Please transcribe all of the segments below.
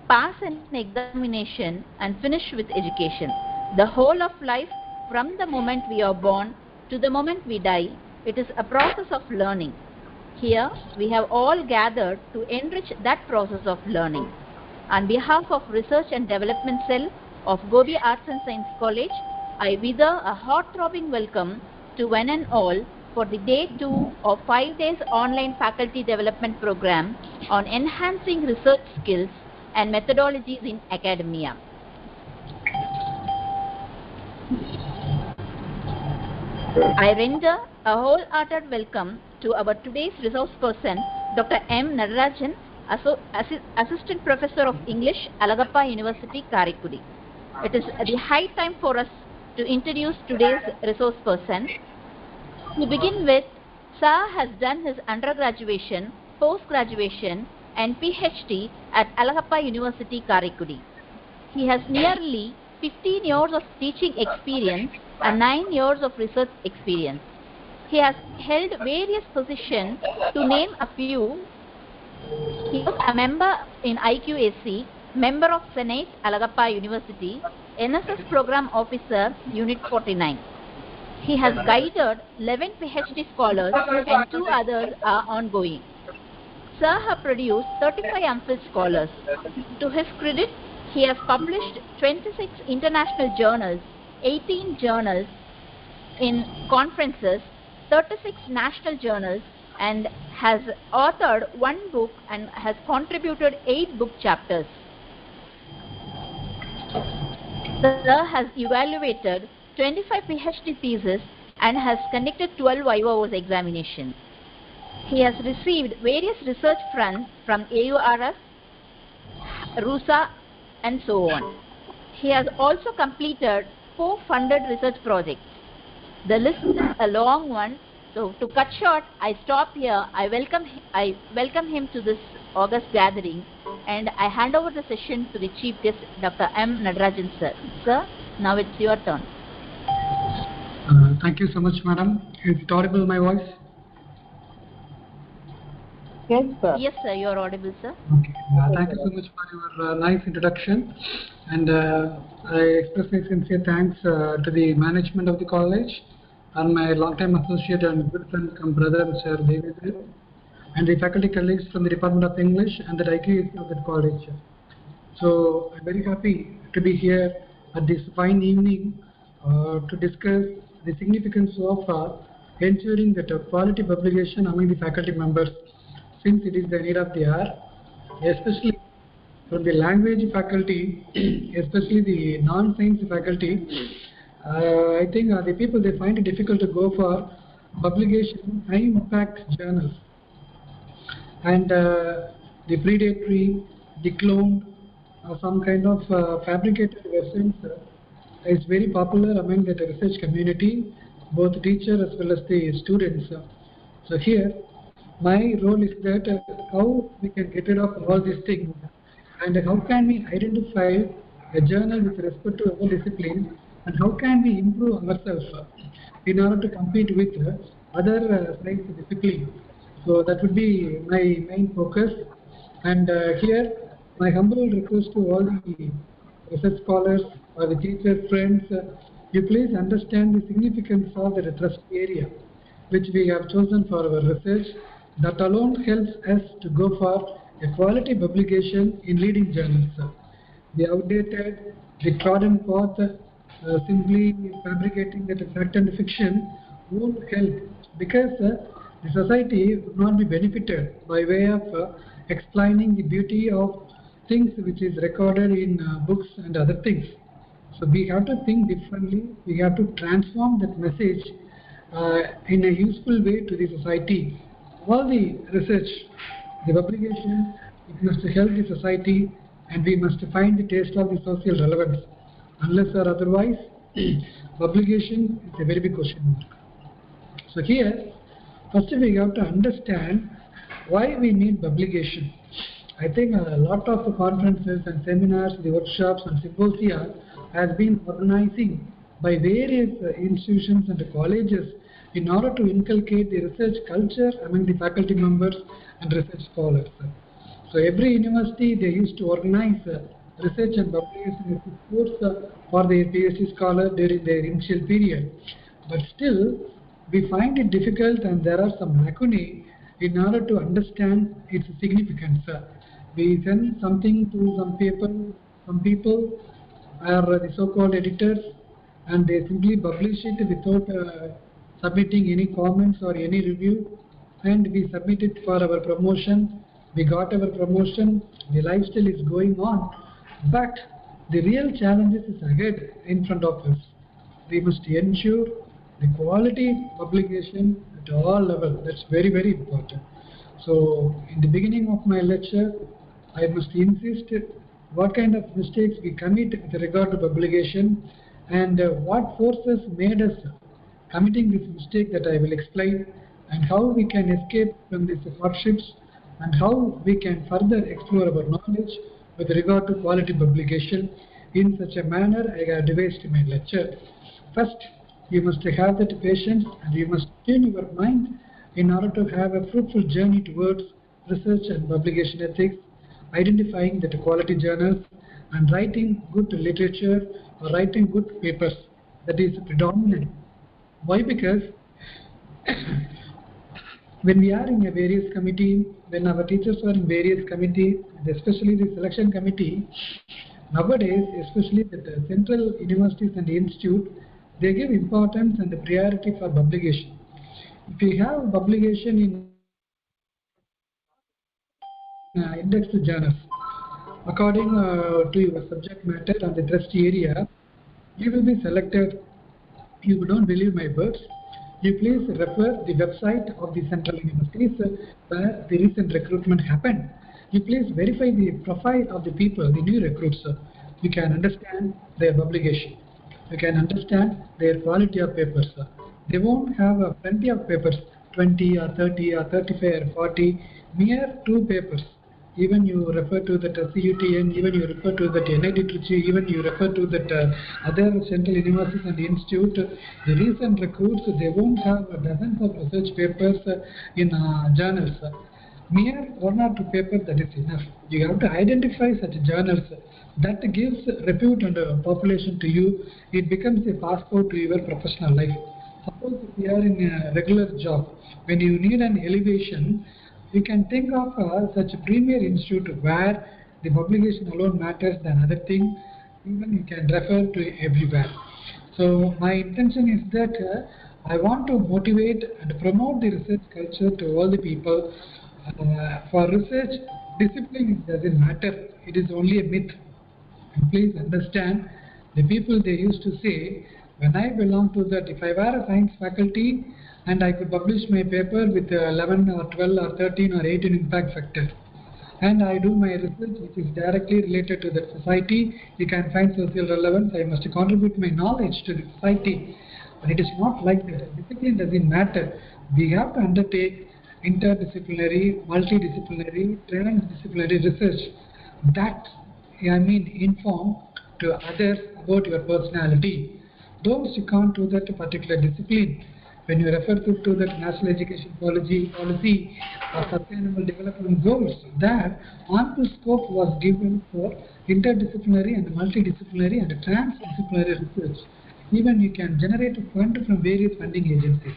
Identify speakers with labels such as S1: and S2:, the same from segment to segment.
S1: pass an examination and finish with education. The whole of life, from the moment we are born to the moment we die, it is a process of learning. Here, we have all gathered to enrich that process of learning. On behalf of Research and Development Cell of Gobi Arts and Science College, I wither a heart-throbbing welcome to one and all for the Day 2 of 5 days online faculty development program on enhancing research skills and methodologies in academia. I render a wholehearted welcome to our today's resource person, Dr. M. Nadarajan, Assistant Professor of English, Alagappa University, Karaikudi. It is the high time for us to introduce today's resource person. To begin with, Sir has done his undergraduation, post-graduation and PhD at Alagappa University, Karaikudi. He has nearly 15 years of teaching experience and 9 years of research experience. He has held various positions. To name a few, he was a member in IQAC, member of Senate, Alagappa University, NSS Program Officer, Unit 49. He has guided 11 PhD scholars and 2 others are ongoing. Sir has produced 35 MPhil scholars. To his credit, he has published 26 international journals, 18 journals in conferences, 36 national journals, and has authored 1 book and has contributed 8 book chapters. Sir has evaluated 25 PhD theses and has conducted 12 IOOS examinations. He has received various research funds from AURF, RUSA, and so on. He has also completed 4 funded research projects. The list is a long one, so to cut short, I stop here. I welcome him to this August gathering, and I hand over the session to the Chief Guest, Dr. M. Nadarajan, sir. Sir, now it's your turn.
S2: Thank you so much, madam. Is it audible, my voice?
S3: Yes, sir.
S1: Yes, sir, you are audible, sir.
S2: Okay. Thank you so much for your nice introduction. And I express my sincere thanks to the management of the college and my long-time associate and good friend and brother, Mr. David, and the faculty colleagues from the Department of English and the IQAC of that college. So I'm very happy to be here at this fine evening to discuss the significance of ensuring that quality publication among the faculty members, since it is the need of the hour, especially from the language faculty, especially the non-science faculty. I think the people, they find it difficult to go for publication high impact journals, and the predatory, the cloned, some kind of fabricated versions is very popular among the research community, both teachers as well as the students. So here my role is that how we can get rid of all these things, and how can we identify a journal with respect to our discipline, and how can we improve ourselves in order to compete with other science disciplines. So that would be my main focus. And here my humble request to all the research scholars or the teachers, friends, you please understand the significance of the trust area which we have chosen for our research. That alone helps us to go for a quality publication in leading journals. The outdated, the trodden path, simply fabricating that fact and fiction won't help, because the society would not be benefited by way of explaining the beauty of things which is recorded in books and other things. So we have to think differently. We have to transform that message in a useful way to the society. All the research, the publication, it must help the society, and we must find the taste of the social relevance. Unless or otherwise, publication is a very big question mark. So here, first we have to understand why we need publication. I think a lot of conferences and seminars, the workshops and symposia has been organizing by various institutions and colleges in order to inculcate the research culture among the faculty members and research scholars. So every university, they used to organize research and publication course for their PhD scholar during their initial period. But still, we find it difficult and there are some lacunae in order to understand its significance. We send something to some people are the so-called editors, and they simply publish it without submitting any comments or any review, and we submit it for our promotion. We got our promotion, the lifestyle is going on, but the real challenges is ahead in front of us. We must ensure the quality publication at all levels. That's very, very important. So in the beginning of my lecture, I must insist what kind of mistakes we commit with regard to publication, and what forces made us committing this mistake that I will explain, and how we can escape from these hardships, and how we can further explore our knowledge with regard to quality publication. In such a manner, I have devised my lecture. First, you must have that patience and you must tune your mind in order to have a fruitful journey towards research and publication ethics, identifying the quality journals and writing good literature or writing good papers. That is predominant. Why? Because when we are in a various committee, when our teachers are in various committee, especially the selection committee, nowadays, especially the central universities and institute, they give importance and the priority for publication. If you have publication in indexed journals, according to your subject matter and the interest area, you will be selected. You don't believe my words. You please refer the website of the central universities where the recent recruitment happened. You please verify the profile of the people, the new recruits. You can understand their publication. You can understand their quality of papers. They won't have plenty of papers, 20 or 30 or 35 or 40, mere 2 papers. Even you refer to that CUTN, even you refer to that NIT Trichy, even you refer to that other central universities and institute, the recent recruits, they won't have dozens of research papers in journals. Mere 1 or 2 papers, that is enough. You have to identify such journals. That gives repute and population to you. It becomes a passport to your professional life. Suppose if you are in a regular job, when you need an elevation, you can think of such a premier institute where the publication alone matters than other thing. Even you can refer to everywhere. So my intention is that I want to motivate and promote the research culture to all the people. For research, discipline doesn't matter. It is only a myth. Please understand, the people they used to say, when I belong to that, if I were a science faculty and I could publish my paper with 11 or 12 or 13 or 18 impact factor, and I do my research which is directly related to that society, you can find social relevance, I must contribute my knowledge to the society. But it is not like that. Discipline doesn't matter. We have to undertake interdisciplinary, multidisciplinary, transdisciplinary research. That inform to others about your personality. Those you can't do that particular discipline. When you refer to the national education policy or sustainable development goals, there ample scope was given for interdisciplinary and multidisciplinary and transdisciplinary research. Even you can generate a fund from various funding agencies.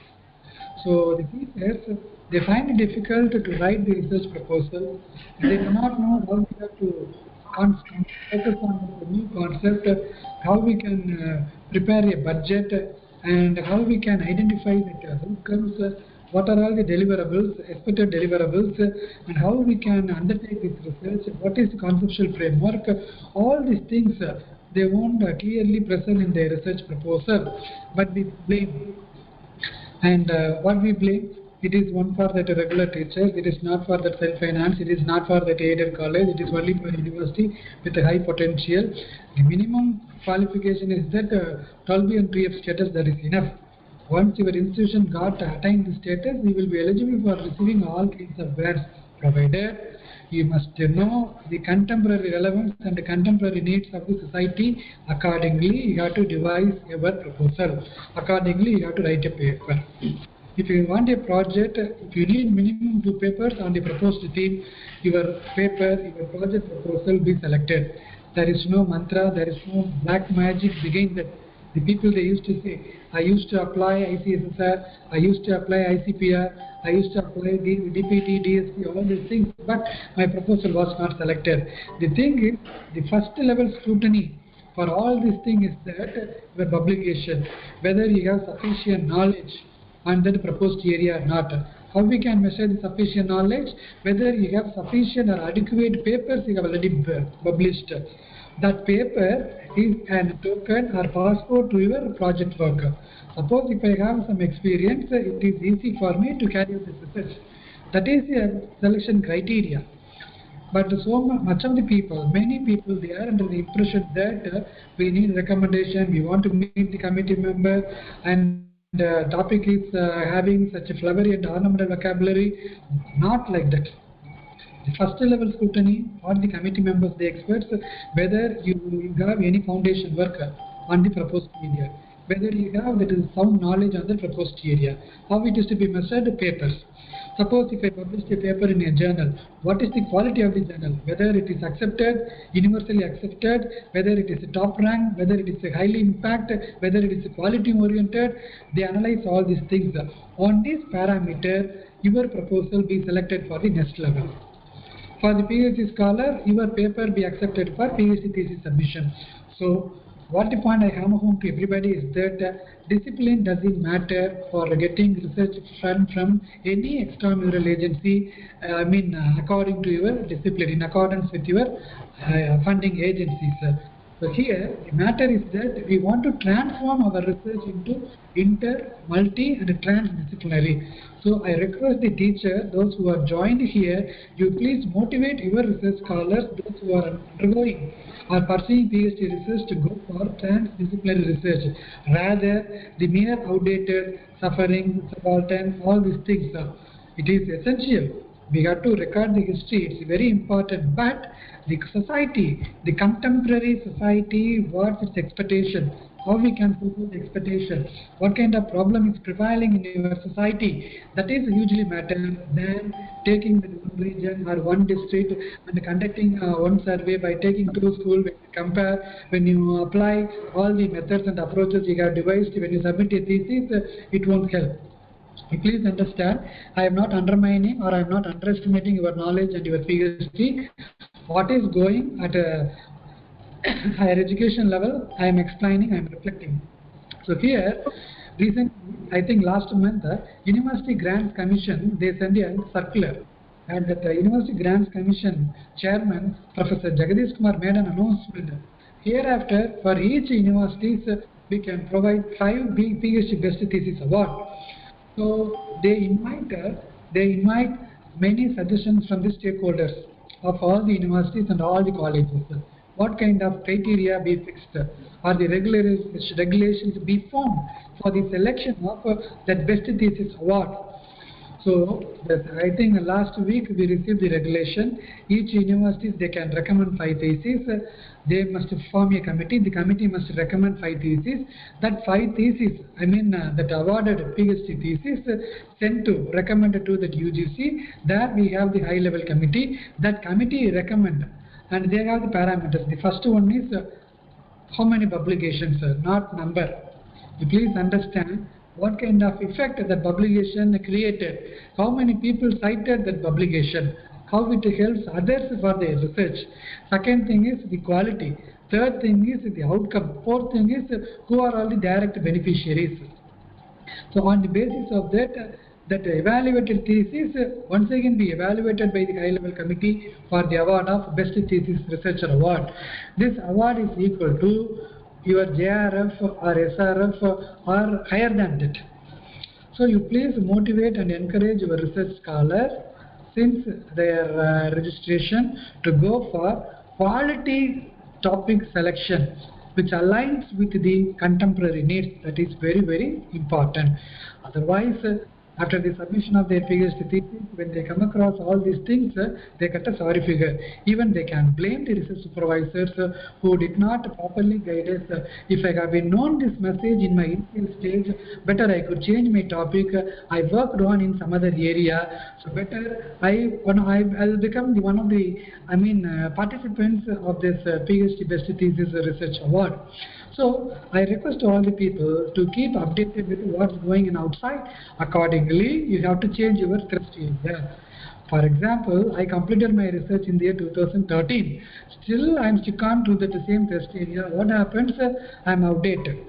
S2: So the teachers, they find it difficult to write the research proposal. They do not know how we have to focus on the new concept, how we can prepare a budget, and how we can identify the outcomes, what are all the deliverables, expected deliverables, and how we can undertake this research, what is the conceptual framework. All these things, they won't clearly present in their research proposal, but we blame. And what we blame, it is one for that regular teachers, it is not for that self-finance, it is not for that aided college, it is only for university with a high potential. The minimum qualification is that 12B and 3F status, that is enough. Once your institution attained the status, you will be eligible for receiving all kinds of grants, provided you must know the contemporary relevance and the contemporary needs of the society. Accordingly, you have to devise your proposal. Accordingly, you have to write a paper. If you want a project, if you need minimum 2 papers on the proposed theme, your project proposal be selected. There is no mantra, there is no black magic behind that. The people, they used to say, I used to apply ICSSR, I used to apply ICPR, I used to apply DPT, DSP, all these things, but my proposal was not selected. The thing is, the first level scrutiny for all these things is that your publication, whether you have sufficient knowledge on that proposed area or not. How we can measure the sufficient knowledge? Whether you have sufficient or adequate papers you have already published. That paper is an token or passport to your project work. Suppose if I have some experience, it is easy for me to carry out this research. That is a selection criteria. But so much of the people, many people, they are under the impression that we need recommendation, we want to meet the committee member, and topic is having such a flowery and ornamental vocabulary. Not like that. The first level scrutiny or the committee members, the experts, whether you have any foundation work on the proposed area, whether you have that is sound knowledge on the proposed area, how it is to be measured, papers. Suppose if I published a paper in a journal, what is the quality of the journal? Whether it is accepted, universally accepted, whether it is a top rank, whether it is a highly impact, whether it is quality oriented, they analyze all these things. On this parameter, your proposal be selected for the next level. For the PhD scholar, your paper be accepted for PhD thesis submission. So, what the point I hammer home to everybody is that discipline doesn't matter for getting research from any extramural agency, according to your discipline, in accordance with your funding agencies. So here, the matter is that we want to transform our research into inter, multi and transdisciplinary. So I request the teacher, those who are joined here, you please motivate your research scholars, those who are undergoing or pursuing PhD research to go for transdisciplinary research. Rather, the mere outdated, suffering, subaltern, all these things, it is essential. We have to record the history, it's very important, but the society, the contemporary society, what's its expectation, how we can fulfill the expectation, what kind of problem is prevailing in your society, that is hugely matter than taking one region or one district and conducting one survey by taking two schools, when you compare, when you apply all the methods and approaches you have devised, when you submit a thesis, it won't help. Please understand, I am not undermining or I am not underestimating your knowledge and your PhD. What is going at a higher education level, I am explaining, I am reflecting. So here, recently, I think last month, University Grants Commission, they sent a circular. And that University Grants Commission Chairman, Professor Jagadish Kumar, made an announcement. Hereafter, for each universities, we can provide 5 PhD Best Thesis Award. So they invite many suggestions from the stakeholders of all the universities and all the colleges. What kind of criteria be fixed, or the regulations be formed for the selection of that Best Thesis Award. So I think last week we received the regulation. Each university, they can recommend 5 theses. They must form a committee. The committee must recommend 5 theses. That 5 theses, that awarded PhD thesis sent to, recommended to that UGC. There we have the high level committee. That committee recommend, and they have the parameters. The first one is how many publications, not number. You please understand what kind of effect that publication created, how many people cited that publication, how it helps others for their research. Second thing is the quality. Third thing is the outcome. Fourth thing is who are all the direct beneficiaries. So on the basis of that, that evaluated thesis once again be evaluated by the high level committee for the award of Best Thesis Researcher Award. This award is equal to your JRF or SRF or higher than that. So you please motivate and encourage your research scholars since their registration to go for quality topic selection which aligns with the contemporary needs. That is very, very important. Otherwise, After the submission of their PhD thesis, when they come across all these things, they get a sorry figure. Even they can blame the research supervisors who did not properly guide us. If I have been known this message in my initial stage, better I could change my topic. I worked on in some other area, so better I'll become one of the participants of this PhD Best Thesis Research Award. So I request all the people to keep updated with what's going on outside. Accordingly, you have to change your thrust area. For example, I completed my research in the year 2013. Still, I'm stuck on to the same thrust area. What happens? I'm outdated.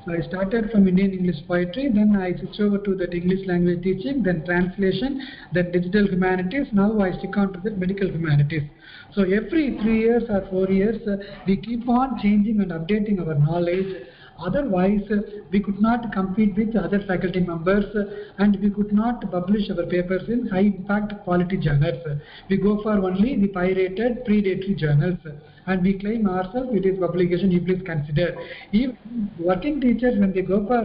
S2: So I started from Indian English poetry, then I switched over to that English language teaching, then translation, then digital humanities. Now I stick on to the medical humanities. So every 3 years or 4 years, we keep on changing and updating our knowledge. Otherwise, we could not compete with other faculty members and we could not publish our papers in high impact quality journals. We go for only the pirated, predatory journals and we claim ourselves it is publication, you please consider. Even working teachers, when they go for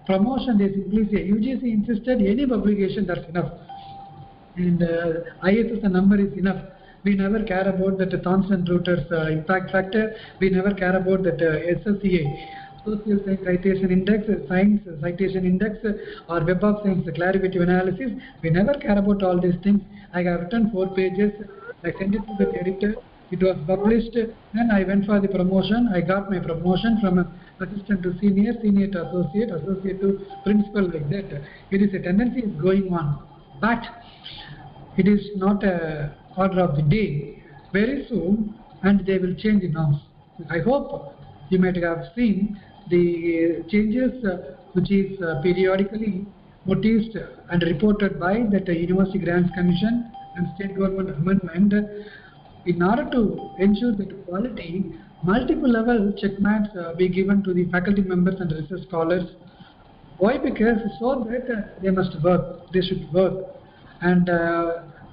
S2: promotion, they simply say, UGC insisted any publication, that's enough. And ISSN number is enough. We never care about that Thomson Reuters impact factor. We never care about that SSCA. Social Science Citation Index, Science Citation Index, or Web of Science Clarivative Analysis. We never care about all these things. I have written 4 pages. I sent it to the editor. It was published. Then I went for the promotion. I got my promotion from assistant to senior, senior to associate, associate to principal, like that. It is a tendency is going on. But it is not a order of the day. Very soon, and they will change the norms. I hope you might have seen the changes which is periodically noticed and reported by that University Grants Commission and State Government Amendment. In order to ensure that quality, multiple level checkmarks be given to the faculty members and research scholars. Why? Because so that they must work, they should work, and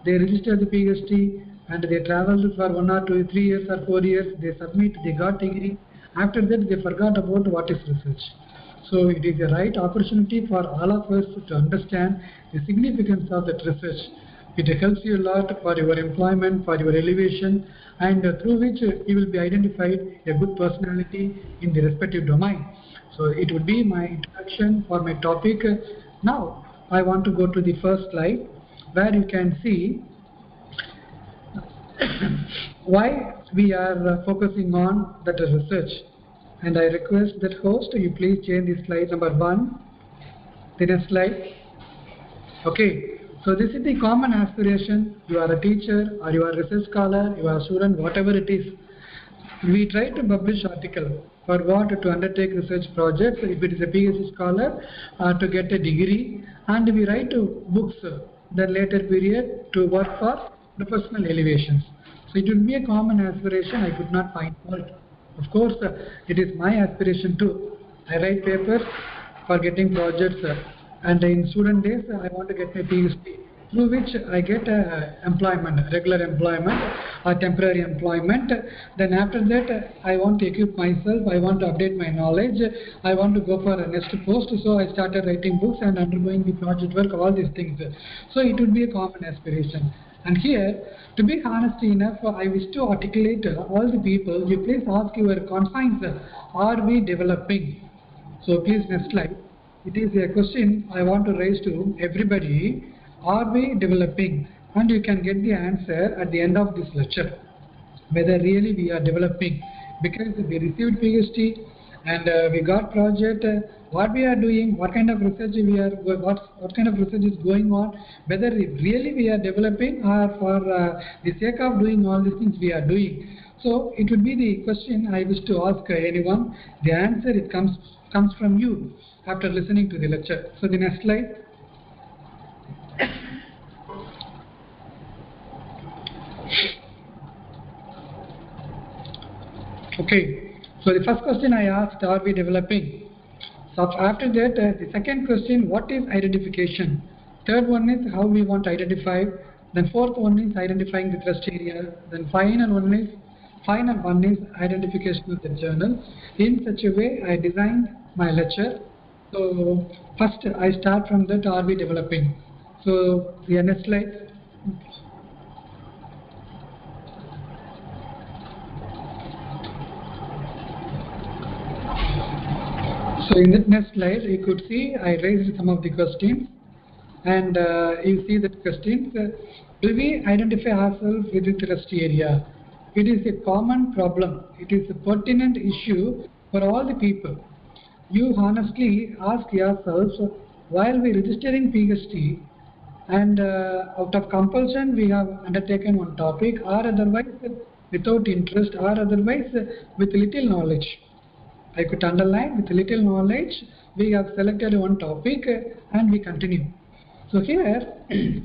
S2: they register the PhD and they travel for 1 or 2, 3 years or 4 years, they submit, they got degree. After that, they forgot about what is research. So it is a right opportunity for all of us to understand the significance of that research. It helps you a lot for your employment, for your elevation, and through which you will be identified a good personality in the respective domain. So it would be my introduction for my topic. Now I want to go to the first slide where you can see why we are focusing on that research. And I request that host, you please change the slide number 1. The next slide. Okay, so this is the common aspiration. You are a teacher or you are a research scholar, you are a student, whatever it is. We try to publish article for what? To undertake research projects, if it is a PhD scholar, to get a degree, and we write books the later period to work for professional elevations. So it will be a common aspiration. I could not find fault. Of course, it is my aspiration too. I write papers for getting projects, and in student days, I want to get my PhD, through which I get employment, regular employment or temporary employment. Then after that, I want to equip myself, I want to update my knowledge, I want to go for a next post. So I started writing books and undergoing the project work, all these things. So it would be a common aspiration. And here, to be honest enough, I wish to articulate all the people, you please ask your confines, are we developing? So please next slide. It is a question I want to raise to everybody. Are we developing? And you can get the answer at the end of this lecture, whether really we are developing. Because we received PhD and we got project, what we are doing, what kind of research we are, what kind of research is going on, whether really we are developing or for the sake of doing all these things we are doing. So it would be the question I wish to ask anyone. The answer it comes from you after listening to the lecture. So the next slide. Okay, so the first question I asked, are we developing? So after that, the second question, what is identification? Third one is how we want to identify. Then fourth one is identifying the thrust area. Then final one is identification of the journal. In such a way, I designed my lecture. So first I start from that, are we developing? So the next slide. So in the next slide, you could see I raised some of the questions, and you see that questions. Do we identify ourselves within the rest area? It is a common problem. It is a pertinent issue for all the people. You honestly ask yourselves, while we registering PhD, and out of compulsion we have undertaken one topic, or otherwise without interest, or otherwise with little knowledge. I could underline, with little knowledge we have selected one topic and we continue. So here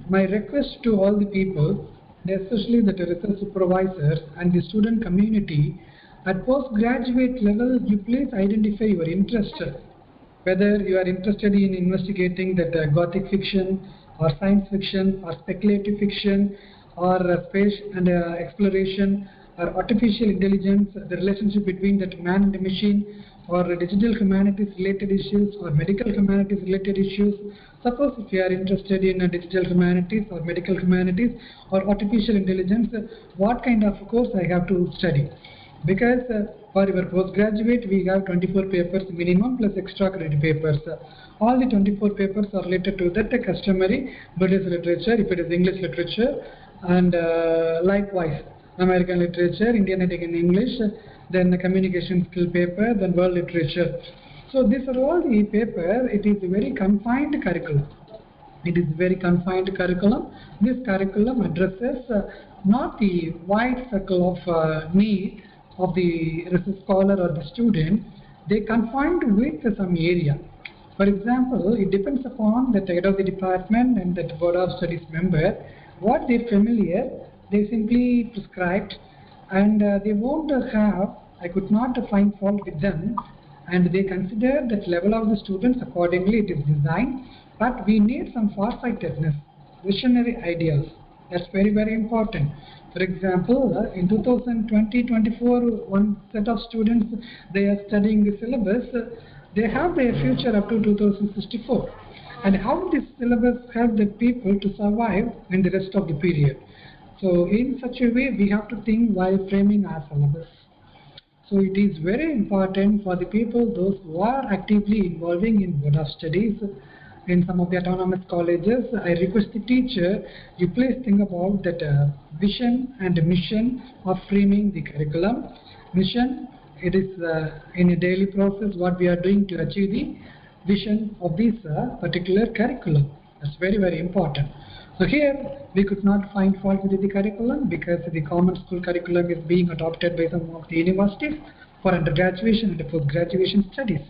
S2: my request to all the people, especially the research supervisors and the student community, at postgraduate level you please identify your interest, whether you are interested in investigating that gothic fiction or science fiction or speculative fiction or space and exploration or artificial intelligence, the relationship between that man and the machine, or digital humanities related issues or medical humanities related issues. Suppose if you are interested in digital humanities or medical humanities or artificial intelligence, what kind of course I have to study? Because for your postgraduate we have 24 papers minimum plus extra credit papers. All the 24 papers are related to that customary British literature if it is English literature, and likewise American literature, Indian and English, then the communication skill paper, then world literature. So these are all the paper. It is a very confined curriculum. It is very confined curriculum. This curriculum addresses not the wide circle of need of the research scholar or the student. They confined with some area. For example, it depends upon the head of the department and the board of studies member. What they familiar, they simply prescribed, and they won't have, I could not find fault with them, and they consider that level of the students accordingly it is designed. But we need some farsightedness, visionary ideas. That's very, very important. For example, in 2020-24, one set of students, they are studying the syllabus. They have their future up to 2064. And how this syllabus help the people to survive in the rest of the period? So in such a way, we have to think while framing our syllabus. So it is very important for the people, those who are actively involving in board of studies in some of the autonomous colleges. I request the teacher, you please think about that vision and mission of framing the curriculum. Mission, it is in a daily process what we are doing to achieve the vision of this particular curriculum. That's very, very important. So here we could not find fault with the curriculum because the common school curriculum is being adopted by some of the universities for undergraduation and post-graduation studies.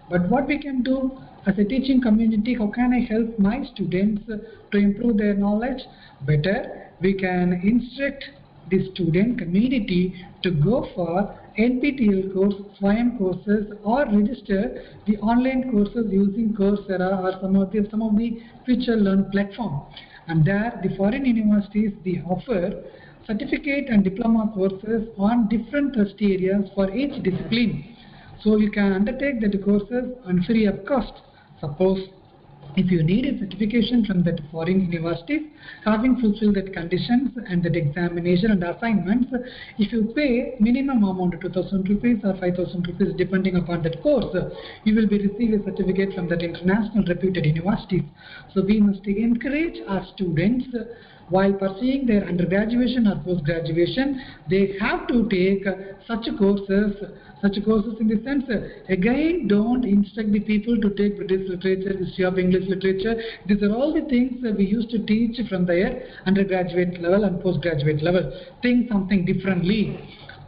S2: But what we can do as a teaching community, how can I help my students to improve their knowledge better? We can instruct the student community to go for NPTEL course, SWAYAM courses, or register the online courses using Coursera or some of the Future Learn platform. And there the foreign universities, they offer certificate and diploma courses on different thrust areas for each discipline. So you can undertake the courses on free of cost. Suppose if you need a certification from that foreign universities, having fulfilled that conditions and that examination and assignments, if you pay minimum amount of 2,000 rupees or 5,000 rupees depending upon that course, you will be receiving a certificate from that international reputed universities. So we must encourage our students while pursuing their undergraduation or post-graduation, they have to take such courses in the sense, again, don't instruct the people to take British literature, history of English literature. These are all the things that we used to teach from their undergraduate level and postgraduate level. Think something differently.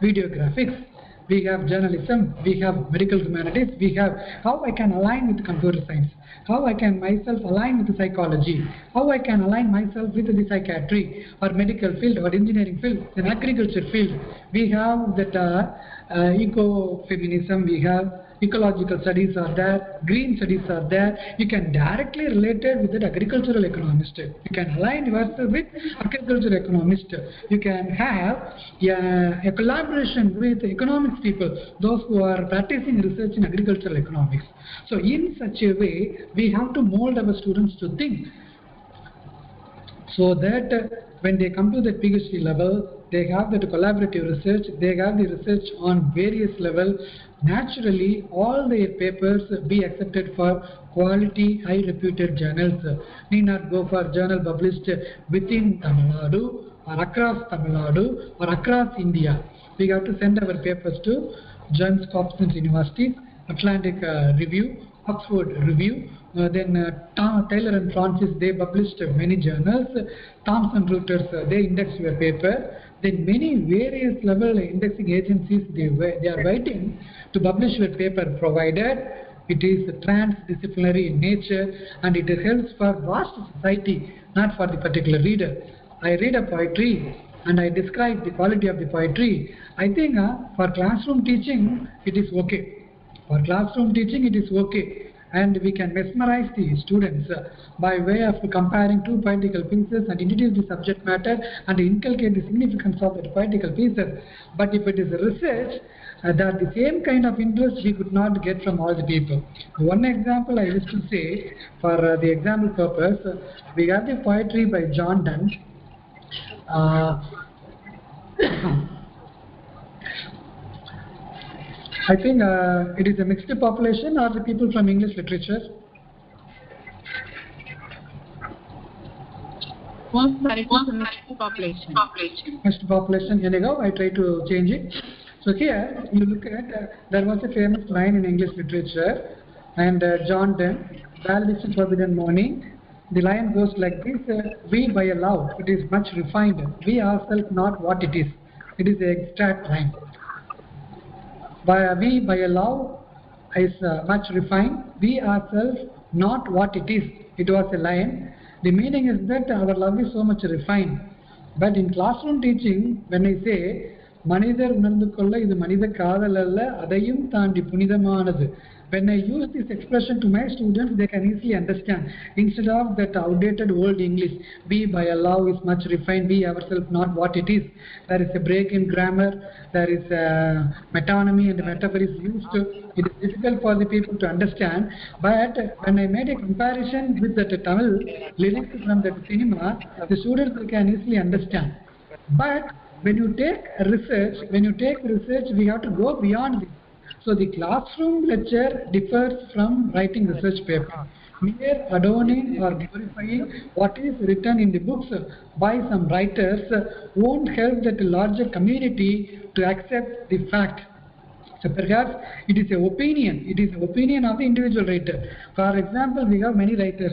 S2: Video graphics, we have journalism, we have medical humanities, we have how I can align with computer science, how I can myself align with the psychology, how I can align myself with the psychiatry or medical field or engineering field, then agriculture field. We have that ecofeminism, we have ecological studies are there, green studies are there. You can directly relate it with an agricultural economist. You can align yourself with agricultural economist. You can have a collaboration with economics people, those who are practicing research in agricultural economics. So in such a way, we have to mold our students to think, so that when they come to the PhD level, they have that collaborative research, they have the research on various levels. Naturally, all their papers be accepted for quality, high reputed journals. Need not go for journal published within Tamil Nadu or across Tamil Nadu or across India. We have to send our papers to Johns Hopkins University, Atlantic Review, Oxford Review. Taylor and Francis, they published many journals. Thomson Reuters, they index your paper. Then many various level indexing agencies, they are waiting to publish your paper, provided it is transdisciplinary in nature and it helps for vast society, not for the particular reader. I read a poetry and I describe the quality of the poetry. I think for classroom teaching, it is okay. For classroom teaching, it is okay. And we can mesmerize the students by way of comparing two poetical pieces and introduce the subject matter and inculcate the significance of the poetical pieces. But if it is a research, that the same kind of interest we could not get from all the people. One example I used to say, for the example purpose, we have the poetry by John Donne. I think it is a mixed population or the people from English literature.
S1: Mixed population.
S2: Mixed population. Anyhow, I try to change it. So here you look at there was a famous line in English literature, and John Donne, "Baldish forbidden morning." The line goes like this: "We by a love, it is much refined. We ourselves not what it is." It is the exact line. We by a love is much refined. We ourselves not what it is. It was a line. The meaning is that our love is so much refined. But in classroom teaching, when I say மனிதர் உணர்ந்து கொள்ள இது மனித காதல் அல்ல அதையும் தாண்டி புனிதமானது, when I use this expression to my students, they can easily understand. Instead of that outdated old English, we by Allah is much refined, we ourselves not what it is. There is a break in grammar, there is a metonymy and metaphor is used. It is difficult for the people to understand. But when I made a comparison with the Tamil lyrics from the cinema, the students can easily understand. But when you take research, we have to go beyond this. So the classroom lecture differs from writing research paper. Mere adorning or glorifying what is written in the books by some writers won't help that larger community to accept the fact. So perhaps it is an opinion. It is an opinion of the individual writer. For example, we have many writers.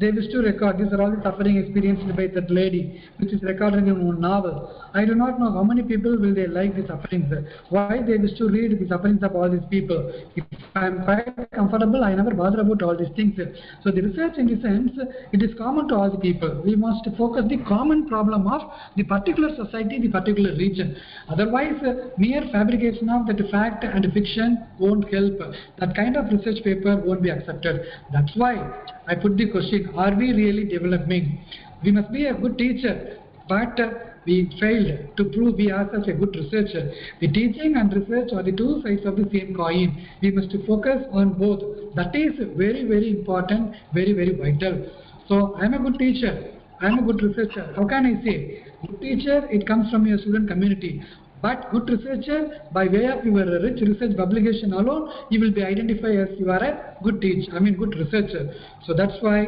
S2: They wish to record. These are all the suffering experienced by that lady, which is recorded in one novel. I do not know how many people will they like the sufferings. Why they wish to read the sufferings of all these people. If I am quite comfortable, I never bother about all these things. So the research, in the sense, it is common to all the people. We must focus the common problem of the particular society, the particular region. Otherwise, mere fabrication of that fact and fiction won't help. That kind of research paper won't be accepted. That's why I put the question, are we really developing? We must be a good teacher, but we failed to prove we are such a good researcher. The teaching and research are the two sides of the same coin. We must focus on both. That is very, very important, very, very vital. So I am a good teacher, I am a good researcher. How can I say? Good teacher, it comes from your student community. But good researcher, by way of your rich research publication alone, you will be identified as you are a good teacher, good researcher. So that's why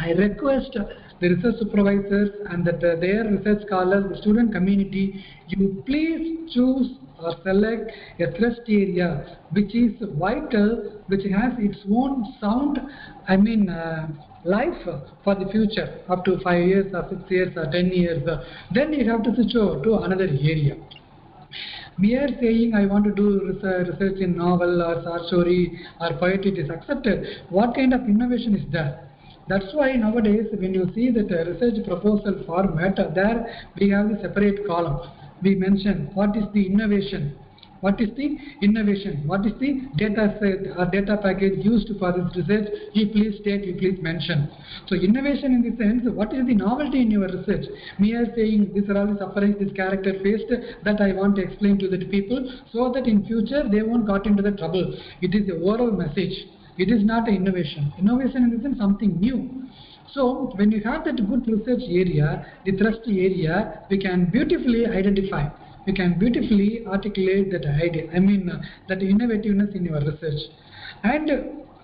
S2: I request the research supervisors and that their research scholars, the student community, you please choose or select a thrust area which is vital, which has its own sound, life for the future, up to 5 years or 6 years or 10 years. Then you have to switch over to another area. Mere saying I want to do research in novel or short story or poetry is accepted. What kind of innovation is there? That's why nowadays when you see that research proposal format, there we have the separate column. We mention what is the innovation. What is the innovation? What is the data set or data package used for this research? You please state, you please mention. So innovation in the sense, what is the novelty in your research? Mere saying these are all the sufferings, this character faced, that I want to explain to the people so that in future they won't got into the trouble. It is a oral message. It is not an innovation. Innovation in the sense something new. So when you have that good research area, the thrust area, we can beautifully identify, we can beautifully articulate that idea, that innovativeness in your research. And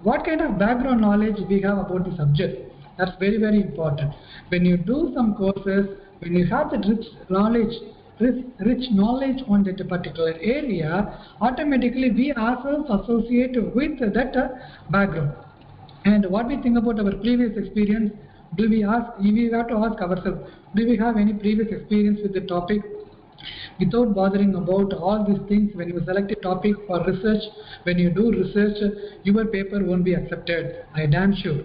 S2: what kind of background knowledge we have about the subject, that's very, very important. When you do some courses, when you have that rich knowledge on that particular area, automatically we ourselves associate with that background. And what we think about our previous experience, we have to ask ourselves, do we have any previous experience with the topic? Without bothering about all these things, when you select a topic for research, when you do research, your paper won't be accepted, I damn sure.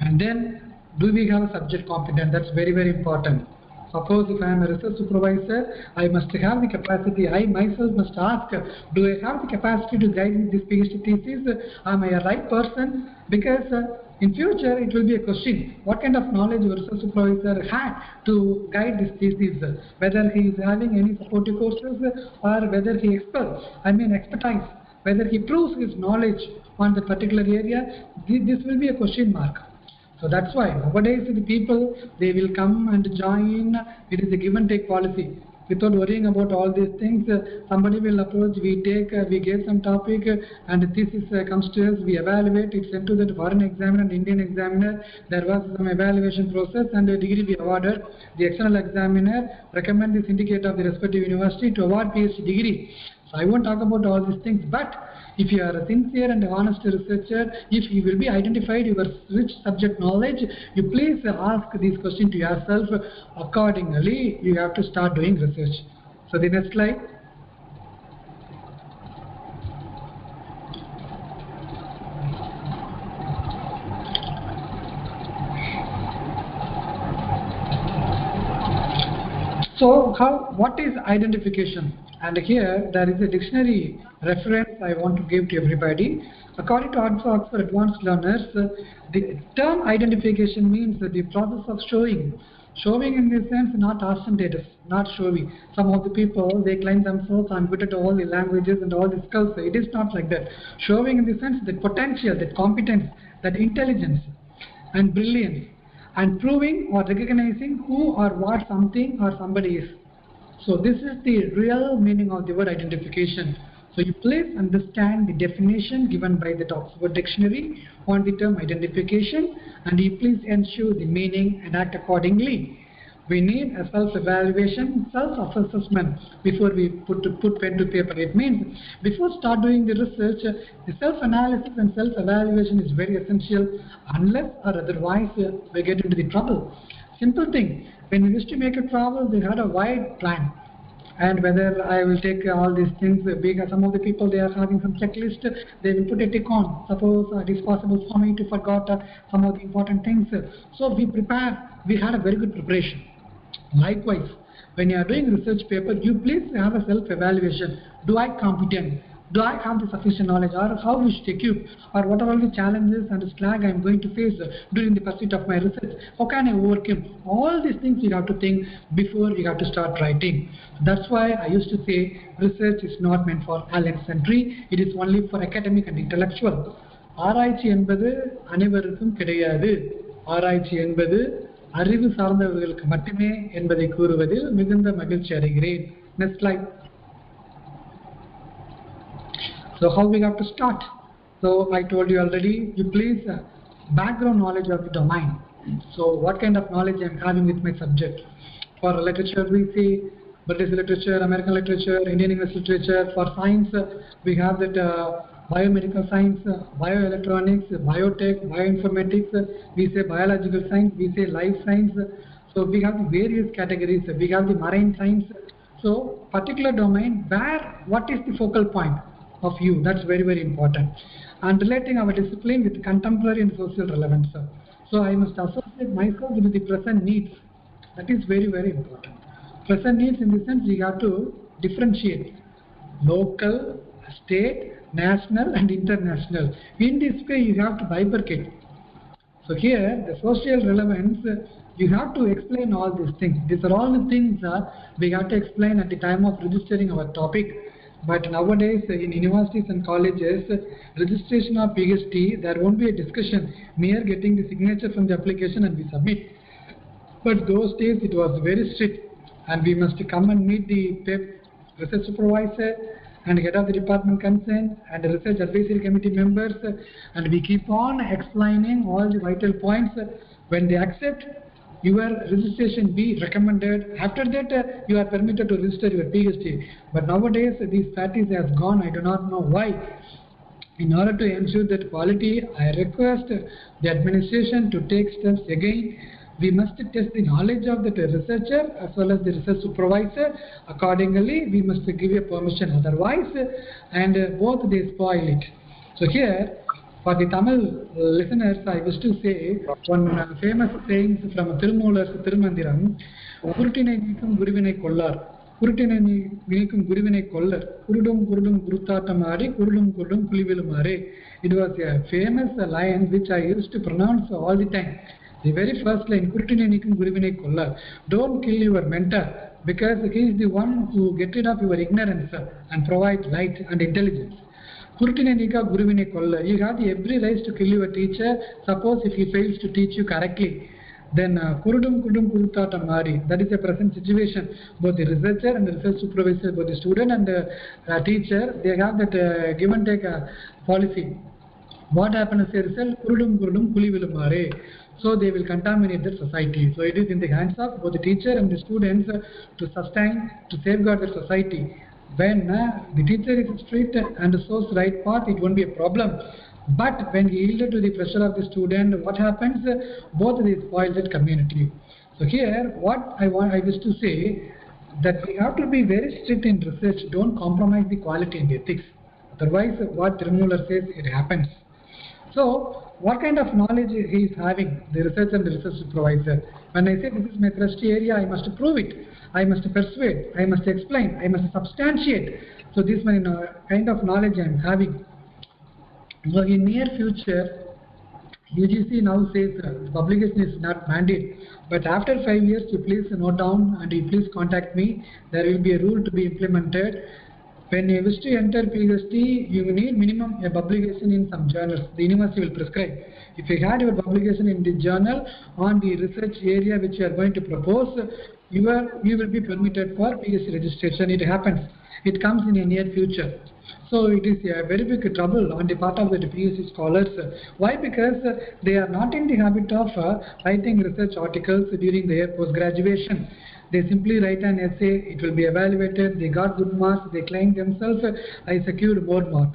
S2: And then, do we have a subject competence? That's very, very important. Suppose if I am a research supervisor, I must have the capacity, I myself must ask, do I have the capacity to guide this PhD thesis? Am I a right person? Because in future it will be a question, what kind of knowledge your research supervisor had to guide this thesis, whether he is having any supportive courses or whether he expertise, whether he proves his knowledge on the particular area, this will be a question mark. So that's why nowadays the people, they will come and join. It is a give and take policy. Without worrying about all these things, somebody will approach, we get some topic and the thesis comes to us, we evaluate, it's sent to the foreign examiner and Indian examiner. There was some evaluation process and a degree we awarded. The external examiner recommend the syndicate of the respective university to award PhD degree. So I won't talk about all these things, but if you are a sincere and honest researcher, if you will be identified your rich subject knowledge, you please ask these questions to yourself. Accordingly, you have to start doing research. So the next slide. So what is identification? And here there is a dictionary reference I want to give to everybody. According to Oxford Advanced Learners, the term identification means the process of showing. Showing in this sense, not ostentatious, not showy. Some of the people, they claim themselves, I'm good at all the languages and all the skills. It is not like that. Showing in the sense that potential, that competence, that intelligence and brilliance, and proving or recognizing who or what something or somebody is. So this is the real meaning of the word identification. So you please understand the definition given by the Oxford Dictionary on the term identification, and you please ensure the meaning and act accordingly. We need a self-evaluation, self-assessment before we put pen to paper. It means before start doing the research, the self-analysis and self-evaluation is very essential. Unless or otherwise, we get into the trouble. Simple thing. When we used to make a travel, they had a wide plan. And whether I will take all these things, because some of the people, they are having some checklist, they will put a tick on. Suppose it is possible for me to forget some of the important things. So we had a very good preparation. Likewise, when you are doing research paper, you please have a self-evaluation. Do I competent? Do I have the sufficient knowledge, or how we should equip, or what are all the challenges and slag I am going to face during the pursuit of my research? How can I overcome? All these things you have to think before you have to start writing. That's why I used to say research is not meant for talent century. It is only for academic and intellectual. ஆராய்ச்சி என்பது அனைவருக்கும் கிடையாது. ஆராய்ச்சி என்பது அறிவு சார்ந்தவர்களுக்கு மட்டுமே என்பதை கூறுவதில் மிகுந்த மகிழ்ச்சி அடைகிறேன். Next slide. So how we have to start? So I told you already, you please background knowledge of the domain. So what kind of knowledge I am having with my subject? For literature, we see British literature, American literature, Indian English literature. For science, we have that biomedical science, bioelectronics, biotech, bioinformatics. We say biological science, we say life science. So we have the various categories. We have the marine science. So particular domain, what is the focal point of you? That's very, very important. And relating our discipline with contemporary and social relevance. So I must associate myself with the present needs. That is very, very important. Present needs in the sense we have to differentiate. local, state, national and international. In this way you have to bifurcate. So here the social relevance, you have to explain all these things. These are all the things we have to explain at the time of registering our topic. But nowadays in universities and colleges, registration of PhD, there won't be a discussion, mere getting the signature from the application and we submit. But those days it was very strict, and we must come and meet the research supervisor and head of the department concerned and the research advisory committee members, and we keep on explaining all the vital points. When they accept, your registration be recommended. After that you are permitted to register your PhD. But nowadays this practice has gone, I do not know why. In order to ensure that quality, I request the administration to take steps again. We must test the knowledge of the researcher as well as the research supervisor. Accordingly, we must give a permission, otherwise, and both they spoil it. So here, for the Tamil listeners, I wish to say one famous saying from Tirumular's Tirumandiram, Kurutine Nikum Guruvine Kollar. Kurutine Nikum Guruvine Kollar. Kurudum Kurudum Gurutatamari, Kurudum Kurudum Kulivilumare. It was a famous line which I used to pronounce all the time. The very first line, Kurutine Nikum Guruvine Kollar. Don't kill your mentor, because he is the one who gets rid of your ignorance and provide light and intelligence. Kurutine Nika Guruvine Kollar. You have the every right to kill your teacher, suppose if he fails to teach you correctly. Then Kurudum Kudum Kurutata Mari. That is a present situation. Both the researcher and the research supervisor, both the student and the teacher, they have that give and take policy. What happens as a result? Kurudum Kurudum Kulivilumare. So they will contaminate the society. So it is in the hands of both the teacher and the students to sustain, to safeguard the society. When the teacher is strict and shows right path, it won't be a problem. But when he yielded to the pressure of the student, what happens? Both they spoil that community. So here, what I wish to say, that we have to be very strict in research. Don't compromise the quality and ethics. Otherwise, what Tirumular says, it happens. So, what kind of knowledge he is having, the researcher and the research supervisor? When I say this is my thrust area, I must prove it, I must persuade, I must explain, I must substantiate. So this kind of knowledge I am having. So in near future, UGC now says publication is not mandate, but after 5 years you please note down and you please contact me. There will be a rule to be implemented. When you wish to enter PhD, you need minimum a publication in some journals. The university will prescribe. If you had your publication in the journal on the research area which you are going to propose, you will be permitted for PhD registration. It happens. It comes in a near future. So it is a very big trouble on the part of the PhD scholars. Why? Because they are not in the habit of writing research articles during their post-graduation. They simply write an essay, it will be evaluated, they got good marks, they claim themselves, I secured board mark.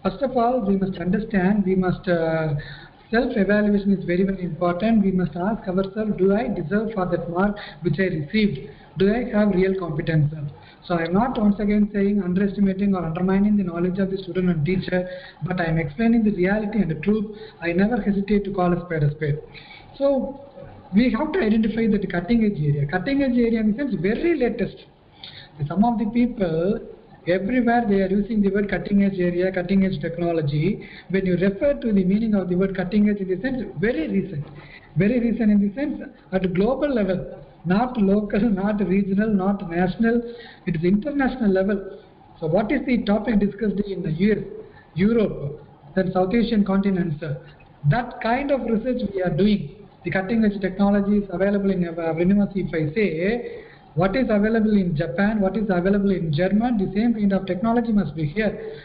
S2: First of all, we must understand, we must, self-evaluation is very, very important. We must ask ourselves, do I deserve for that mark which I received? Do I have real competence? So I am not once again saying underestimating or undermining the knowledge of the student and teacher, but I am explaining the reality and the truth. I never hesitate to call a spade a spade. So we have to identify that cutting edge area. Cutting edge area in the sense very latest. Some of the people, everywhere they are using the word cutting edge area, cutting edge technology. When you refer to the meaning of the word cutting edge in the sense, very recent. Very recent in the sense at global level. Not local, not regional, not national. It is international level. So what is the topic discussed in the US, Europe, then South Asian continents? That kind of research we are doing. The cutting edge technology is available in our university. If I say what is available in Japan, what is available in German, the same kind of technology must be here.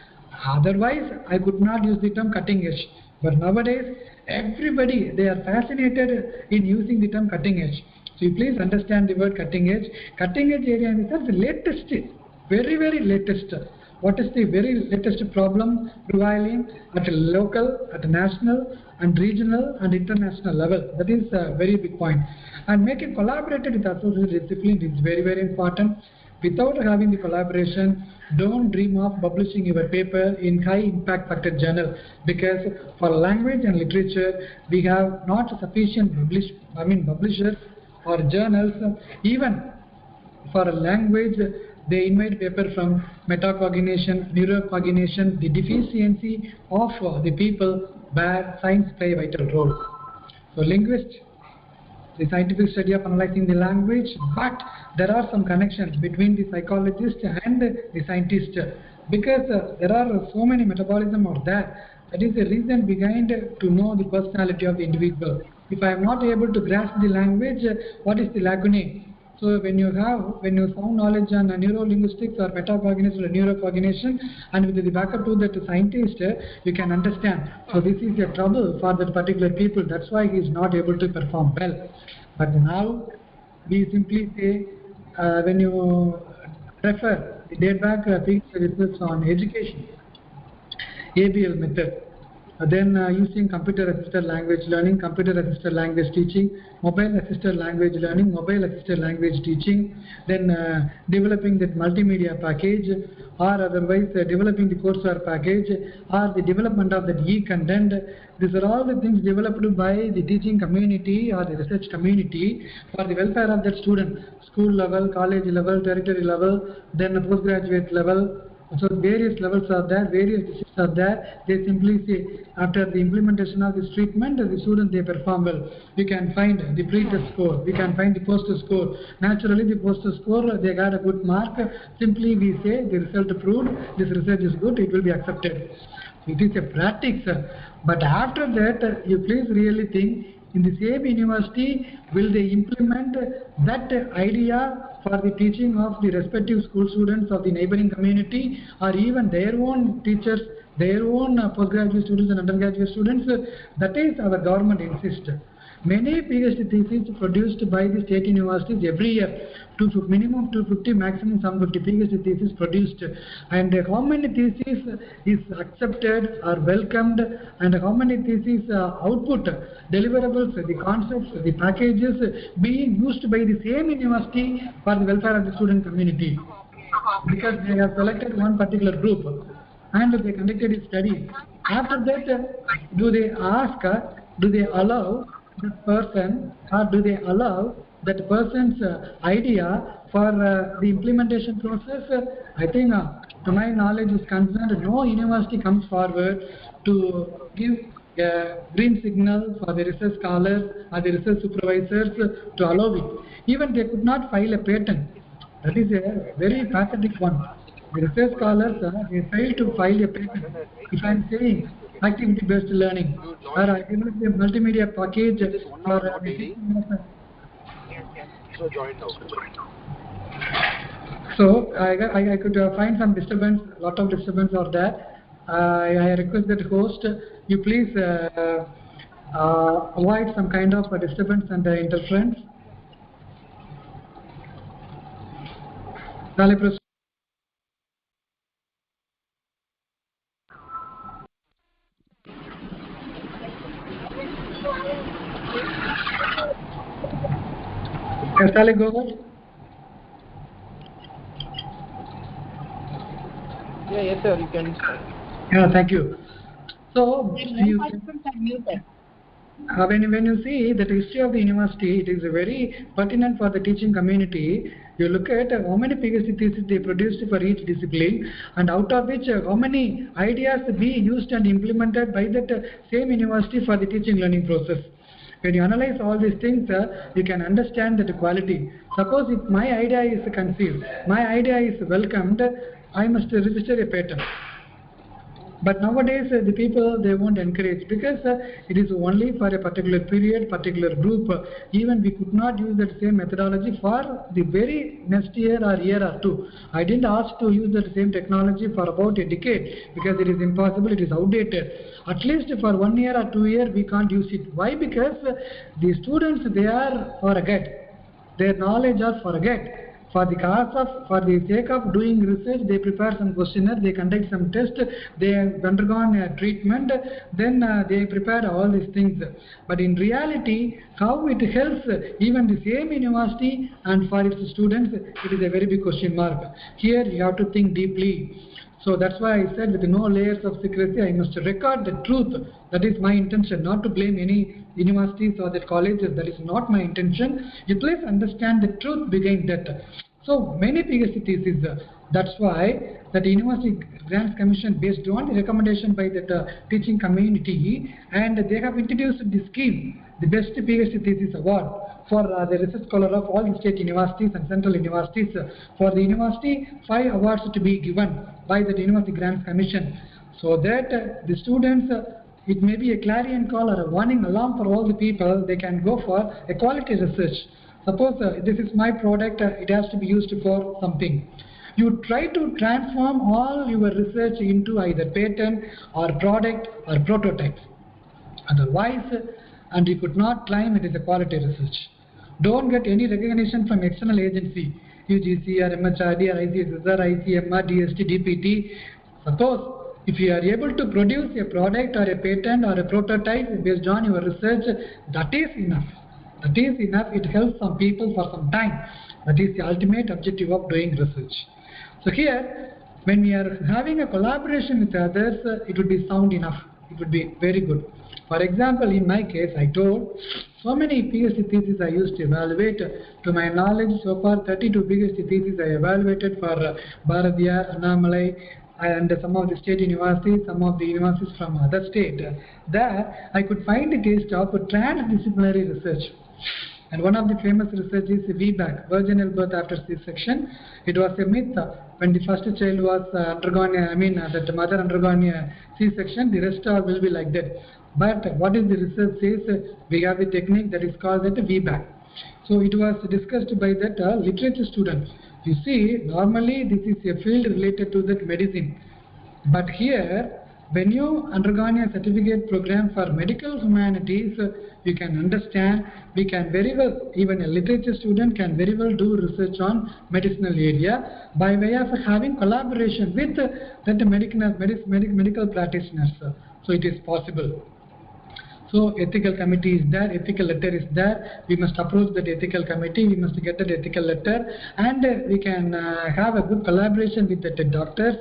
S2: Otherwise, I could not use the term cutting edge. But nowadays, everybody, they are fascinated in using the term cutting edge. So you please understand the word cutting edge. Cutting edge area in the sense the latest, very, very latest. What is the very latest problem prevailing at a local, at a national and regional and international level? That is a very big point. And make it collaborated with associated discipline is very, very important. Without having the collaboration, don't dream of publishing your paper in high impact factor journal, because for language and literature, we have not sufficient publishers or journals. Even for a language, They invite paper from metacognition, neurocognition, the deficiency of the people where science play a vital role. So linguist, the scientific study of analyzing the language, but there are some connections between the psychologist and the scientist, because there are so many metabolism out there. That is the reason behind to know the personality of the individual. If I am not able to grasp the language, what is the lacunae? So when you sound knowledge on neuro-linguistics or metacognition or neurocognition, and with the backup to that scientist, you can understand. So this is a trouble for that particular people. That's why he is not able to perform well. But now we simply say, when you refer the date back research on education, ABL method. Then using computer-assisted language learning, computer-assisted language teaching, mobile-assisted language learning, mobile-assisted language teaching, then developing that multimedia package, or otherwise developing the courseware package, or the development of the e-content. These are all the things developed by the teaching community or the research community for the welfare of that student, school level, college level, territory level, then postgraduate level. So various levels are there, various districts are there. They simply say, after the implementation of this treatment, the students, they perform well. We can find the pre-test score, we can find the post-test score. Naturally, the post-test score, they got a good mark. Simply we say the result proved, this research is good, it will be accepted. It is a practice. But after that, you please really think, in the same university, will they implement that idea for the teaching of the respective school students of the neighboring community, or even their own teachers, their own postgraduate students and undergraduate students? That is our government insists. Many PhD theses produced by the state universities every year, minimum 250, maximum 750 PhD theses produced, and how many theses is accepted or welcomed, and how many theses output, deliverables, the concepts, the packages being used by the same university for the welfare of the student community, because they have selected one particular group and they conducted a study. After that, do they ask, do they allow that person, or do they allow that person's idea for the implementation process? I think, to my knowledge is concerned, no university comes forward to give a green signal for the research scholars or the research supervisors to allow it. Even they could not file a patent. That is a very pathetic one. The research scholars, they fail to file a patent. If I am saying activity-based learning, or I develop a multimedia package for so I could find some disturbance, lot of disturbance are there. I request that host, you please avoid some kind of disturbance and interference. Shall I go ahead?
S3: Yeah, yes, sir, you can start.
S2: Yeah, thank you. So, when you see the history of the university, it is very pertinent for the teaching community. You look at how many PhD theses they produced for each discipline, and out of which how many ideas be used and implemented by that same university for the teaching learning process. When you analyze all these things, you can understand that quality. Suppose if my idea is conceived, my idea is welcomed, I must register a patent. But nowadays the people, they won't encourage, because it is only for a particular period, particular group. Even we could not use that same methodology for the very next year or year or two. I didn't ask to use that same technology for about a decade, because it is impossible, it is outdated. At least for 1 year or 2 years we can't use it. Why? Because the students, they are forget. Their knowledge are forget. For the sake of doing research, they prepare some questionnaire, they conduct some test, they have undergone a treatment, then they prepare all these things. But in reality, how it helps even the same university and for its students, it is a very big question mark. Here you have to think deeply. So that's why I said, with no layers of secrecy, I must record the truth. That is my intention, not to blame any universities or the colleges. That is not my intention. You please understand the truth behind that. So many PhD theses. That's why that University Grants Commission, based on the recommendation by the teaching community, and they have introduced the scheme, the Best PhD Thesis Award for the research scholar of all the state universities and central universities. For the university, 5 awards to be given by the University Grants Commission, so that the students, it may be a clarion call or a warning alarm for all the people. They can go for a quality research. Suppose this is my product, it has to be used for something. You try to transform all your research into either patent or product or prototype. Otherwise, and you could not claim it is a quality research. Don't get any recognition from external agency, UGC or MHRD or ICSSR, ICMR, DST, DPT. Suppose if you are able to produce a product or a patent or a prototype based on your research, that is enough. That is enough. It helps some people for some time. That is the ultimate objective of doing research. So here, when we are having a collaboration with others, it would be sound enough. It would be very good. For example, in my case, I told so many PhD theses I used to evaluate. To my knowledge, so far 32 PhD theses I evaluated for Bharatiyar, Annamalai, and some of the state universities, some of the universities from other state. There, I could find the case of transdisciplinary research. And one of the famous research is VBAC, virginal birth after C-section. It was a myth. When the first child was that the mother undergone a C-section, the rest all will be like that. But what is the research says? We have the technique that is called the VBAC. So it was discussed by that literature student. You see, normally this is a field related to that medicine. But here, when you undergone a certificate program for medical humanities, you can understand, we can very well, even a literature student can very well do research on medicinal area by way of having collaboration with that medical practitioners. So it is possible. So ethical committee is there, ethical letter is there. We must approach that ethical committee, we must get that ethical letter, and we can have a good collaboration with the doctors,